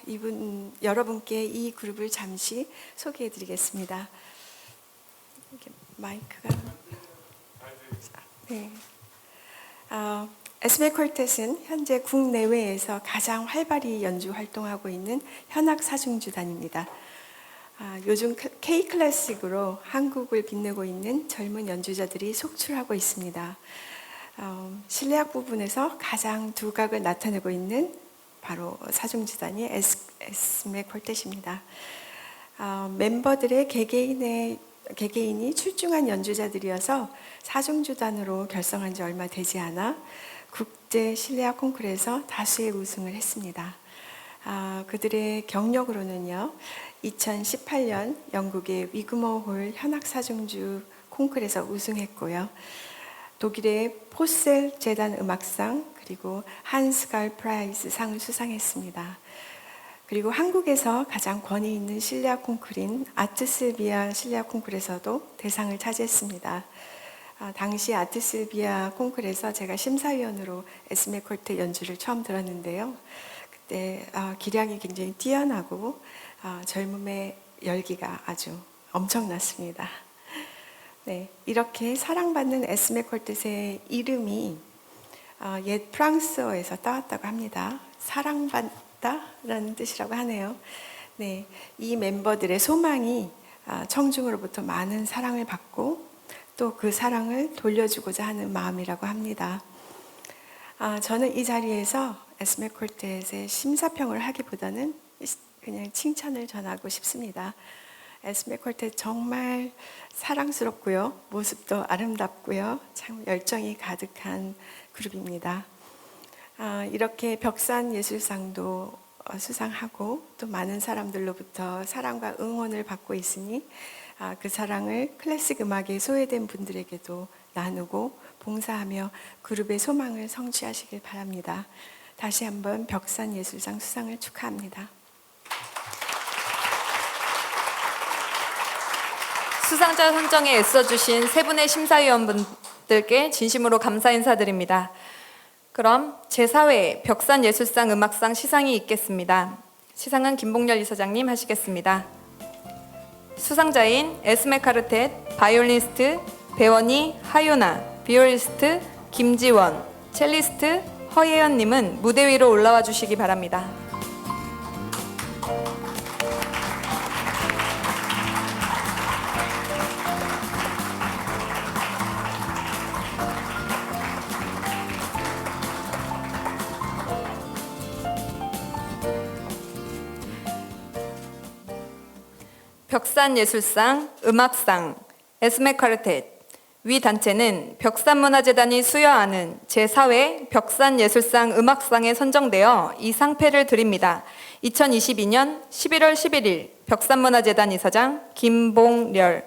여러분께 이 그룹을 잠시 소개해드리겠습니다. 이렇게 마이크가 네. 에스메 콜텟은 현재 국내외에서 가장 활발히 연주 활동하고 있는 현악 사중주단입니다. 요즘 K 클래식으로 한국을 빛내고 있는 젊은 연주자들이 속출하고 있습니다. 실내악 부분에서 가장 두각을 나타내고 있는 바로 사중주단이 에스메 콜텟입니다. 멤버들의 개개인이 출중한 연주자들이어서 사중주단으로 결성한 지 얼마 되지 않아 국제 실내악 콩쿠르에서 다수의 우승을 했습니다. 그들의 경력으로는요, 2018년 영국의 위그모홀 현악사중주 콩쿠르에서 우승했고요. 독일의 포셀 재단 음악상 그리고 한스갈 프라이즈 상을 수상했습니다. 그리고 한국에서 가장 권위 있는 실내악 콩쿠르인 아트슬비아 실내악 콩쿠르에서도 대상을 차지했습니다. 당시 아트슬비아 콩쿠르에서 제가 심사위원으로 에스메 콜텟 연주를 처음 들었는데요. 그때 기량이 굉장히 뛰어나고 젊음의 열기가 아주 엄청났습니다. 네, 이렇게 사랑받는 에스메 콜텟의 이름이 옛 프랑스어에서 따왔다고 합니다. 사랑받다라는 뜻이라고 하네요. 네, 이 멤버들의 소망이 청중으로부터 많은 사랑을 받고 또 그 사랑을 돌려주고자 하는 마음이라고 합니다. 저는 이 자리에서 에스메 콜텟의 심사평을 하기보다는 그냥 칭찬을 전하고 싶습니다. 에스메 콜텟 정말 사랑스럽고요. 모습도 아름답고요. 참 열정이 가득한 그룹입니다. 이렇게 벽산 예술상도 수상하고 또 많은 사람들로부터 사랑과 응원을 받고 있으니 그 사랑을 클래식 음악에 소외된 분들에게도 나누고 봉사하며 그룹의 소망을 성취하시길 바랍니다. 다시 한번 벽산 예술상 수상을 축하합니다. 수상자 선정에 애써주신 세 분의 심사위원분들께 진심으로 감사 인사드립니다. 그럼 제4회 벽산 예술상 음악상 시상이 있겠습니다. 시상은 김봉렬 이사장님 하시겠습니다. 수상자인 에스메 콜텟 바이올리니스트 배원희 하요나, 비올리스트 김지원, 첼리스트 허예연님은 무대 위로 올라와 주시기 바랍니다. 벽산예술상, 음악상, 에스메 콜텟 위 단체는 벽산문화재단이 수여하는 제4회 벽산예술상 음악상에 선정되어 이 상패를 드립니다. 2022년 11월 11일 벽산문화재단 이사장 김봉렬.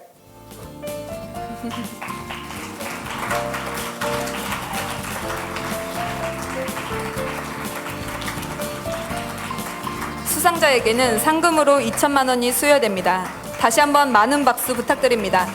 수상자에게는 상금으로 2천만 원이 수여됩니다. 다시 한번 많은 박수 부탁드립니다.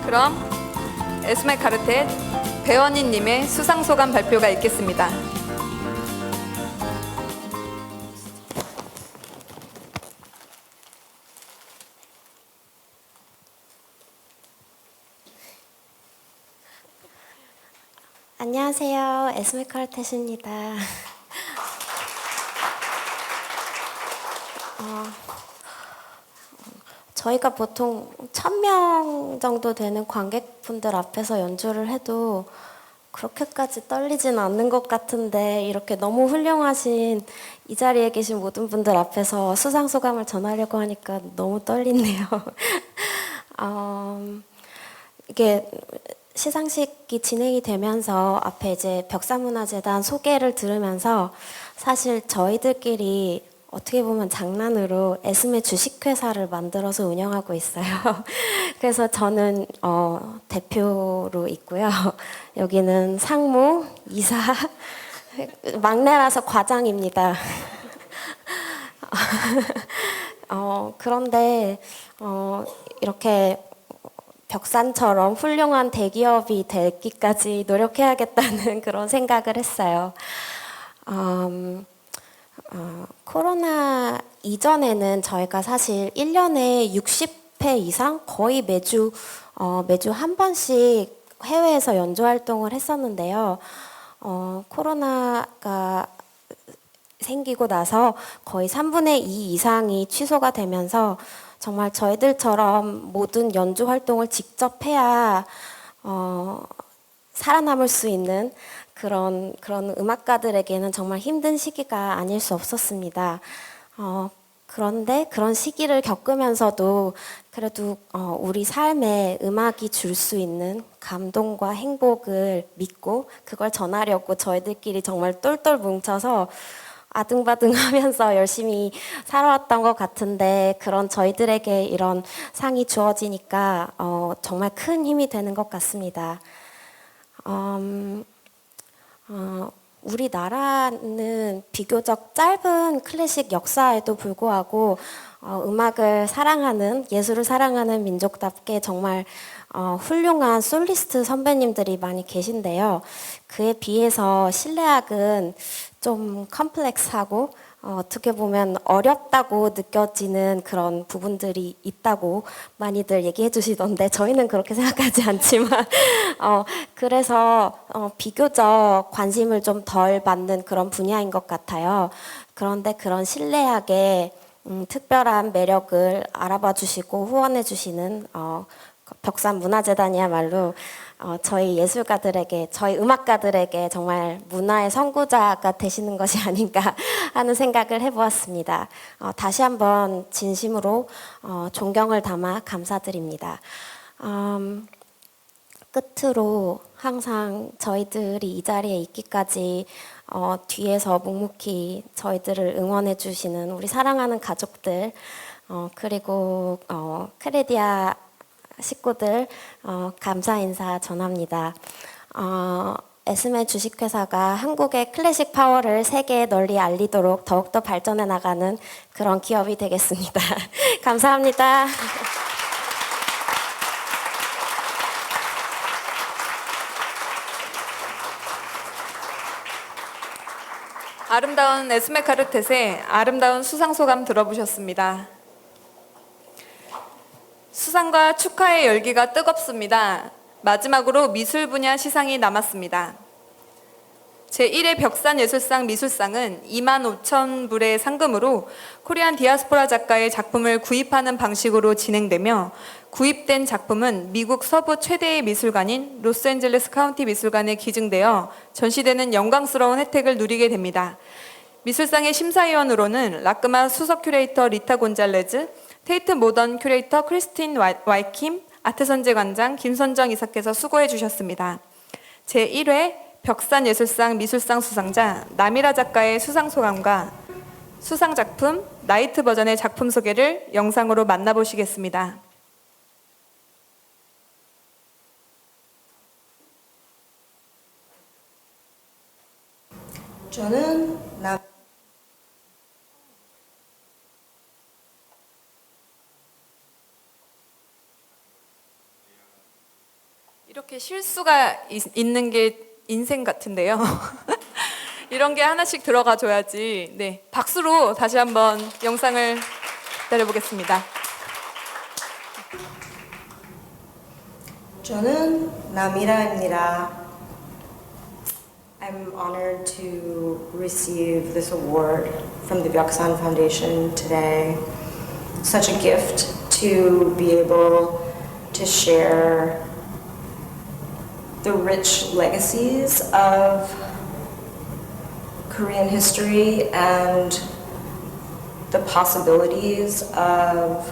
그럼 에스메 콜텟 배원희님의 수상소감 발표가 있겠습니다. 안녕하세요. 에스메 콜텟입니다. 저희가 보통 1000명 정도 되는 관객분들 앞에서 연주를 해도 그렇게까지 떨리진 않는 것 같은데 이렇게 너무 훌륭하신 이 자리에 계신 모든 분들 앞에서 수상 소감을 전하려고 하니까 너무 떨리네요. 이게 시상식이 진행이 되면서 앞에 이제 벽산문화재단 소개를 들으면서 사실 저희들끼리 어떻게 보면 장난으로 에스메 주식회사를 만들어서 운영하고 있어요. 그래서 저는 대표로 있고요. 여기는 상무, 이사, 막내라서 과장입니다. 그런데 이렇게 벽산처럼 훌륭한 대기업이 되기까지 노력해야겠다는 그런 생각을 했어요. 코로나 이전에는 저희가 사실 1년에 60회 이상 거의 매주 한 번씩 해외에서 연주 활동을 했었는데요. 코로나가 생기고 나서 거의 3분의 2 이상이 취소가 되면서 정말 저희들처럼 모든 연주 활동을 직접 해야 살아남을 수 있는 그런 음악가들에게는 정말 힘든 시기가 아닐 수 없었습니다. 그런데 그런 시기를 겪으면서도 그래도 우리 삶에 음악이 줄 수 있는 감동과 행복을 믿고 그걸 전하려고 저희들끼리 정말 똘똘 뭉쳐서 아등바등하면서 열심히 살아왔던 것 같은데 그런 저희들에게 이런 상이 주어지니까 정말 큰 힘이 되는 것 같습니다. 우리나라는 비교적 짧은 클래식 역사에도 불구하고 음악을 사랑하는 예술을 사랑하는 민족답게 정말 훌륭한 솔리스트 선배님들이 많이 계신데요. 그에 비해서 실내악은 좀 컴플렉스하고 어떻게 보면 어렵다고 느껴지는 그런 부분들이 있다고 많이들 얘기해 주시던데 저희는 그렇게 생각하지 않지만 그래서 비교적 관심을 좀 덜 받는 그런 분야인 것 같아요. 그런데 그런 실내악의 특별한 매력을 알아봐 주시고 후원해 주시는 벽산문화재단이야말로 저희 예술가들에게, 저희 음악가들에게 정말 문화의 선구자가 되시는 것이 아닌가 하는 생각을 해보았습니다. 다시 한번 진심으로 존경을 담아 감사드립니다. 끝으로 항상 저희들이 이 자리에 있기까지 뒤에서 묵묵히 저희들을 응원해 주시는 우리 사랑하는 가족들 그리고 크레디아 식구들 감사 인사 전합니다. 에스메 주식회사가 한국의 클래식 파워를 세계에 널리 알리도록 더욱더 발전해 나가는 그런 기업이 되겠습니다. 감사합니다. 아름다운 에스메 카르텟의 아름다운 수상 소감 들어보셨습니다. 수상과 축하의 열기가 뜨겁습니다. 마지막으로 미술 분야 시상이 남았습니다. 제1회 벽산예술상 미술상은 25,000불의 상금으로 코리안 디아스포라 작가의 작품을 구입하는 방식으로 진행되며 구입된 작품은 미국 서부 최대의 미술관인 로스앤젤레스 카운티 미술관에 기증되어 전시되는 영광스러운 혜택을 누리게 됩니다. 미술상의 심사위원으로는 라크마 수석 큐레이터 리타 곤잘레즈, 테이트 모던 큐레이터 크리스틴 와이킴, 아트선재관장 김선정 이사께서 수고해 주셨습니다. 제1회 벽산예술상 미술상 수상자 나미라 작가의 수상소감과 수상작품 나이트 버전의 작품 소개를 영상으로 만나보시겠습니다. 저는 이렇게 실수가 있는 게 인생 같은데요. 이런 게 하나씩 들어가 줘야지. 네, 박수로 다시 한번 영상을 기다려보겠습니다. 저는 나미라입니다. I'm honored to receive this award from the Byeoksan Foundation today. Such a gift to be able to share the rich legacies of Korean history and the possibilities of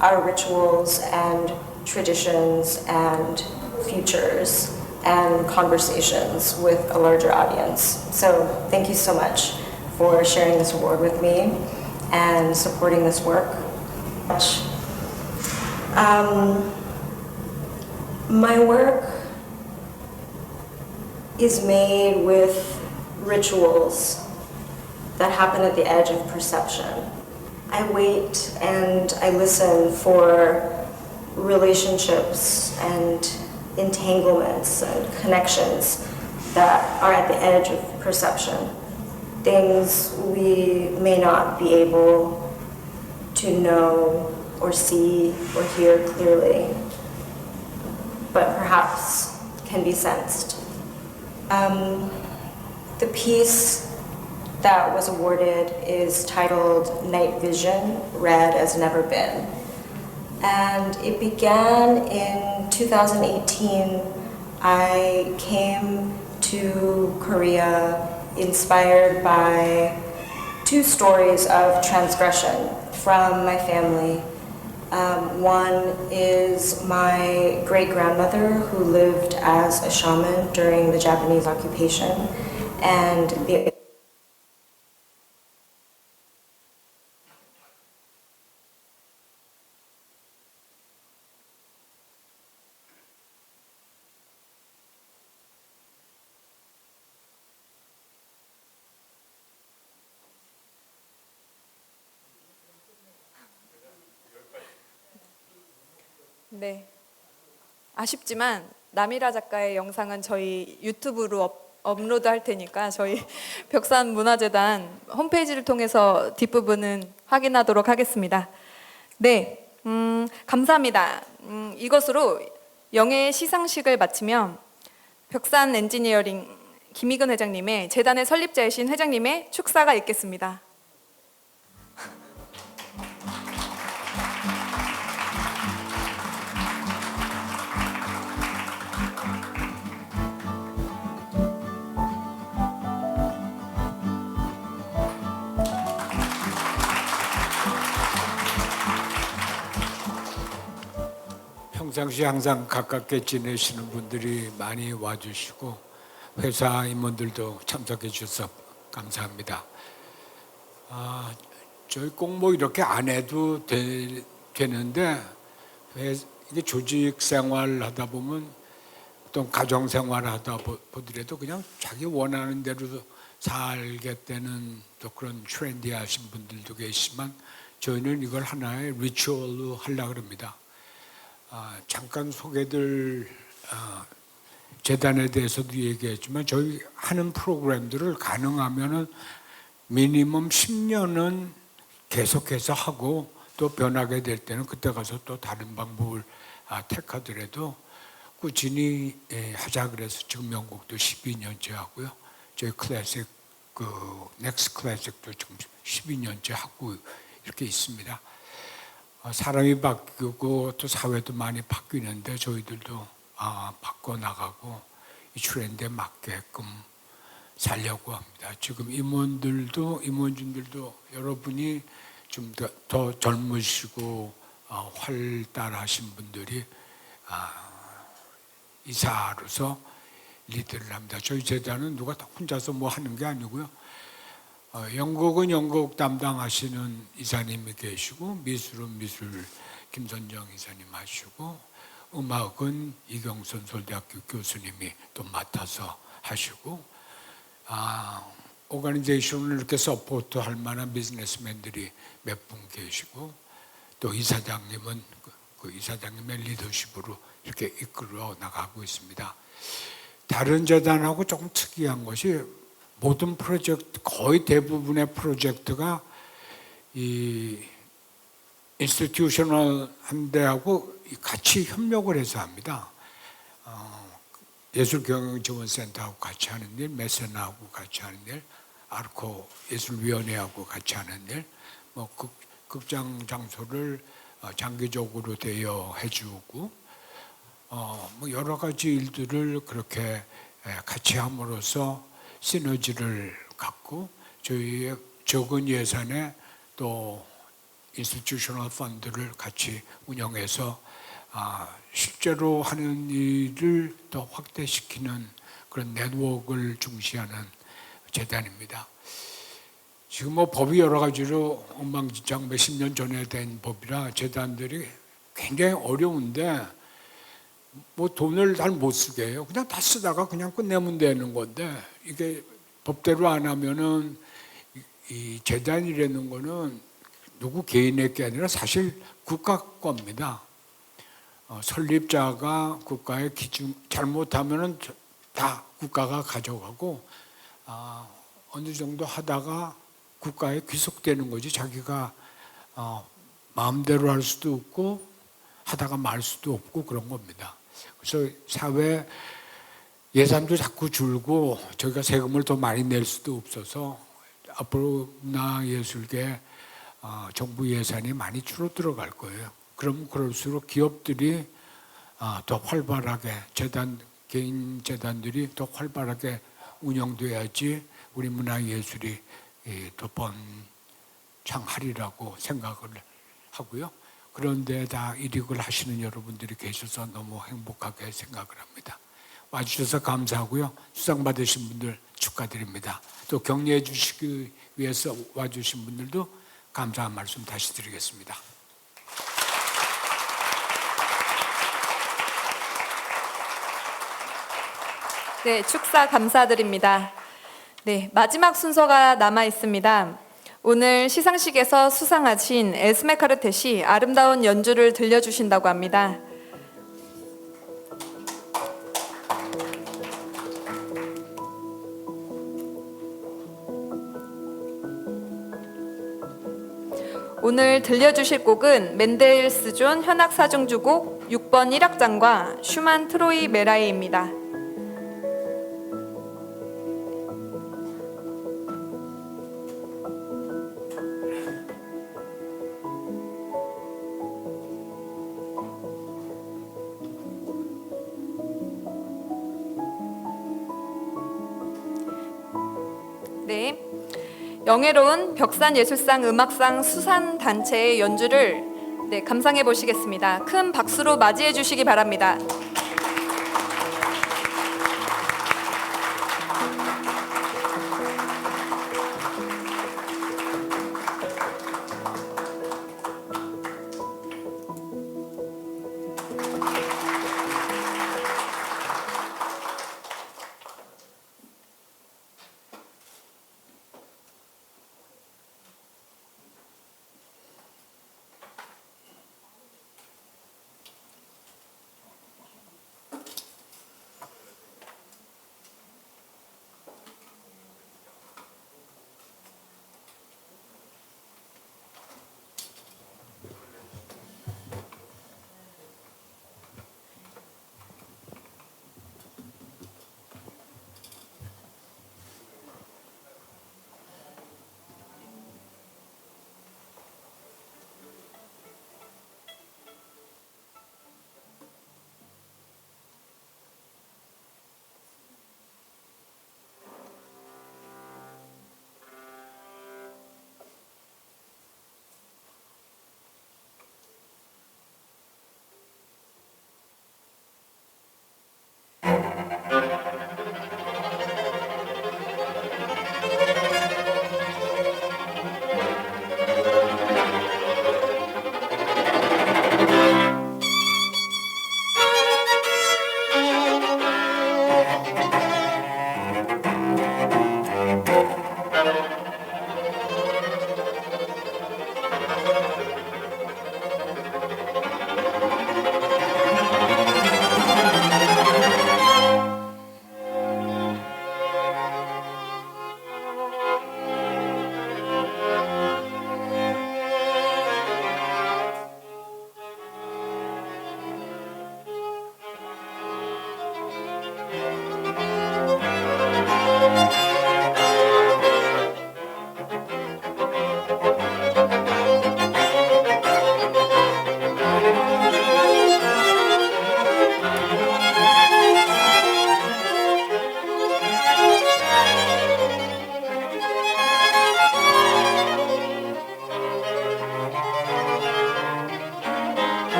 our rituals and traditions and futures and conversations with a larger audience. So thank you so much for sharing this award with me and supporting this work. My work is made with rituals that happen at the edge of perception. I wait and I listen for relationships and entanglements and connections that are at the edge of perception. Things we may not be able to know or see or hear clearly, but perhaps can be sensed. The piece that was awarded is titled Night Vision, Red as Never Been. And it began in 2018. I came to Korea inspired by two stories of transgression from my family. One is my great-grandmother who lived as a shaman during the Japanese occupation, and the 네. 아쉽지만 남이라 작가의 영상은 저희 유튜브로 업로드 할 테니까 저희 벽산문화재단 홈페이지를 통해서 뒷부분은 확인하도록 하겠습니다. 네, 감사합니다. 이것으로 영예의 시상식을 마치면 벽산 엔지니어링 김희근 회장님의 재단의 설립자이신 회장님의 축사가 있겠습니다. 평상시 항상 가깝게 지내시는 분들이 많이 와주시고 회사 임원들도 참석해 주셔서 감사합니다. 저희 꼭 뭐 이렇게 안 해도 되는데 이게 조직 생활 하다 보면 또 가정 생활 하다 보더라도 그냥 자기 원하는 대로 살겠다는 또 그런 트렌디하신 분들도 계시지만 저희는 이걸 하나의 리추얼로 하려고 합니다. 잠깐 소개들 재단에 대해서도 얘기했지만 저희 하는 프로그램들을 가능하면은 미니멈 10년은 계속해서 하고 또 변하게 될 때는 그때 가서 또 다른 방법을 택하더라도 꾸준히 하자 그래서 지금 명곡도 12년째 하고요. 저희 클래식 넥스트 클래식도 지금 12년째 하고 이렇게 있습니다. 사람이 바뀌고 또 사회도 많이 바뀌는데 저희들도 바꿔 나가고 이 트렌드에 맞게끔 살려고 합니다. 지금 임원진들도 여러분이 좀 더 젊으시고 활달하신 분들이 이사로서 리드를 합니다. 저희 재단은 누가 혼자서 뭐 하는 게 아니고요. 연극은 연극 담당하시는 이사님이 계시고 미술은 미술 김선정 이사님 하시고 음악은 이경선 서울대학교 교수님이 또 맡아서 하시고 오가니제이션을 이렇게 서포트할 만한 비즈니스맨들이 몇 분 계시고 또 이사장님은 그 이사장님의 리더십으로 이렇게 이끌어 나가고 있습니다. 다른 재단하고 조금 특이한 것이 모든 프로젝트, 거의 대부분의 프로젝트가 이 인스티튜셔널한 데하고 같이 협력을 해서 합니다. 예술경영지원센터하고 같이 하는 일, 메세나하고 같이 하는 일, 아르코 예술위원회하고 같이 하는 일, 뭐 극장 장소를 장기적으로 대여해주고, 뭐 여러 가지 일들을 그렇게 같이 함으로써 시너지를 갖고 저희의 적은 예산에 또 인스티튜셔널 펀드를 같이 운영해서 실제로 하는 일을 더 확대시키는 그런 네트워크를 중시하는 재단입니다. 지금 뭐 법이 여러 가지로 엉망진창 몇십 년 전에 된 법이라 재단들이 굉장히 어려운데 뭐 돈을 잘 못 쓰게 해요. 그냥 다 쓰다가 그냥 끝내면 되는 건데 이게 법대로 안 하면은 이 재단이라는 거는 누구 개인의 게 아니라 사실 국가 겁니다. 설립자가 국가의 기준 잘못하면은 다 국가가 가져가고 어느 정도 하다가 국가에 귀속되는 거지 자기가 마음대로 할 수도 없고 하다가 말 수도 없고 그런 겁니다. 그래서 사회 예산도 자꾸 줄고 저희가 세금을 더 많이 낼 수도 없어서 앞으로 문화예술계 정부 예산이 많이 줄어들어갈 거예요. 그럼 그럴수록 기업들이 더 활발하게 개인 재단들이 더 활발하게 운영돼야지 우리 문화예술이 더 번창하리라고 생각을 하고요. 그런데 다 이익을 하시는 여러분들이 계셔서 너무 행복하게 생각을 합니다. 와주셔서 감사하고요. 수상 받으신 분들 축하드립니다. 또 격려해 주시기 위해서 와주신 분들도 감사한 말씀 다시 드리겠습니다. 네, 축사 감사드립니다. 네, 마지막 순서가 남아 있습니다. 오늘 시상식에서 수상하신 에스메 카르텟이 아름다운 연주를 들려주신다고 합니다. 오늘 들려주실 곡은 멘델스존 현악사중주곡 6번 1악장과 슈만 트로이 메라이입니다. 네, 영예로운 벽산예술상 음악상 수상단체의 연주를 감상해 보시겠습니다. 큰 박수로 맞이해 주시기 바랍니다.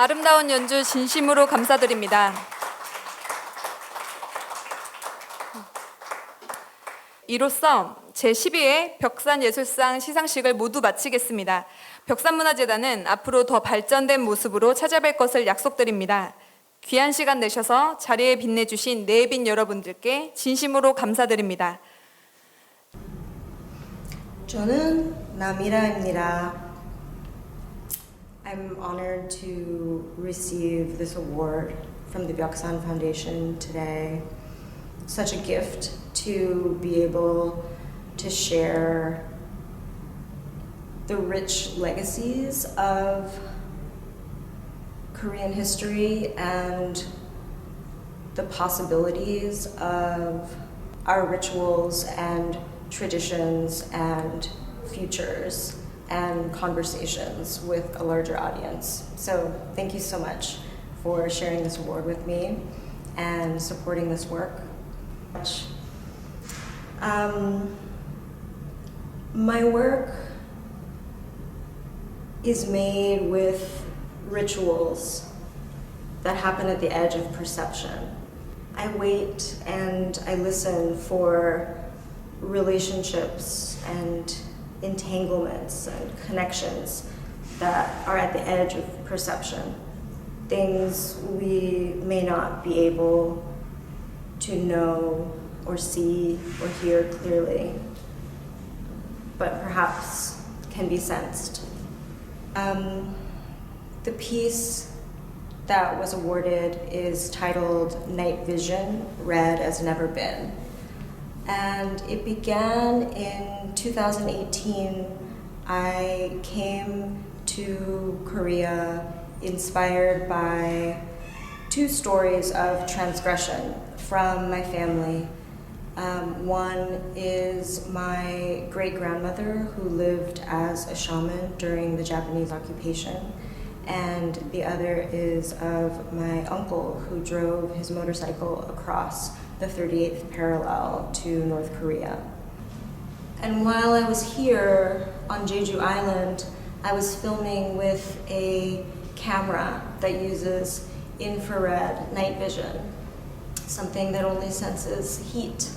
아름다운 연주 진심으로 감사드립니다. 이로써 제12회 벽산예술상 시상식을 모두 마치겠습니다. 벽산문화재단은 앞으로 더 발전된 모습으로 찾아뵐 것을 약속드립니다. 귀한 시간 내셔서 자리에 빛내주신 네빈 여러분들께 진심으로 감사드립니다. 저는 나미라입니다. I'm honored to receive this award from the Byeoksan Foundation today. Such a gift to be able to share the rich legacies of Korean history and the possibilities of our rituals and traditions and futures and conversations with a larger audience. So thank you so much for sharing this award with me and supporting this work. My work is made with rituals that happen at the edge of perception. I wait and I listen for relationships and entanglements and connections that are at the edge of perception. Things we may not be able to know or see or hear clearly, but perhaps can be sensed. The piece that was awarded is titled Night Vision, Red as Never Been. And it began in 2018. I came to Korea inspired by two stories of transgression from my family. One is my great-grandmother who lived as a shaman during the Japanese occupation, and the other is of my uncle who drove his motorcycle across the 38th parallel to North Korea. And while I was here on Jeju Island, I was filming with a camera that uses infrared night vision, something that only senses heat.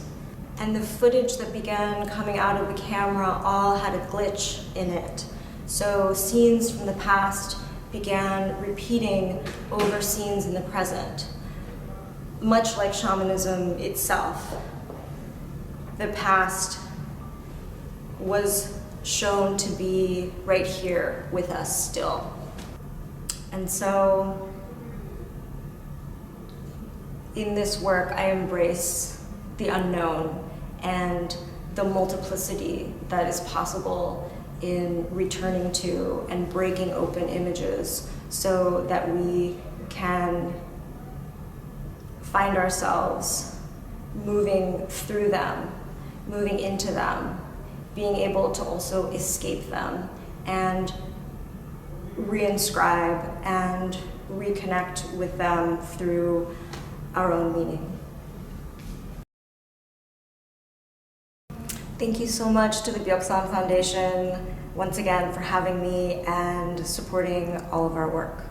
And the footage that began coming out of the camera all had a glitch in it. So scenes from the past began repeating over scenes in the present. Much like shamanism itself, the past was shown to be right here with us still. And so in this work, I embrace the unknown and the multiplicity that is possible in returning to and breaking open images so that we can find ourselves moving through them, moving into them, being able to also escape them and reinscribe and reconnect with them through our own meaning. Thank you so much to the Byeoksan Foundation once again for having me and supporting all of our work.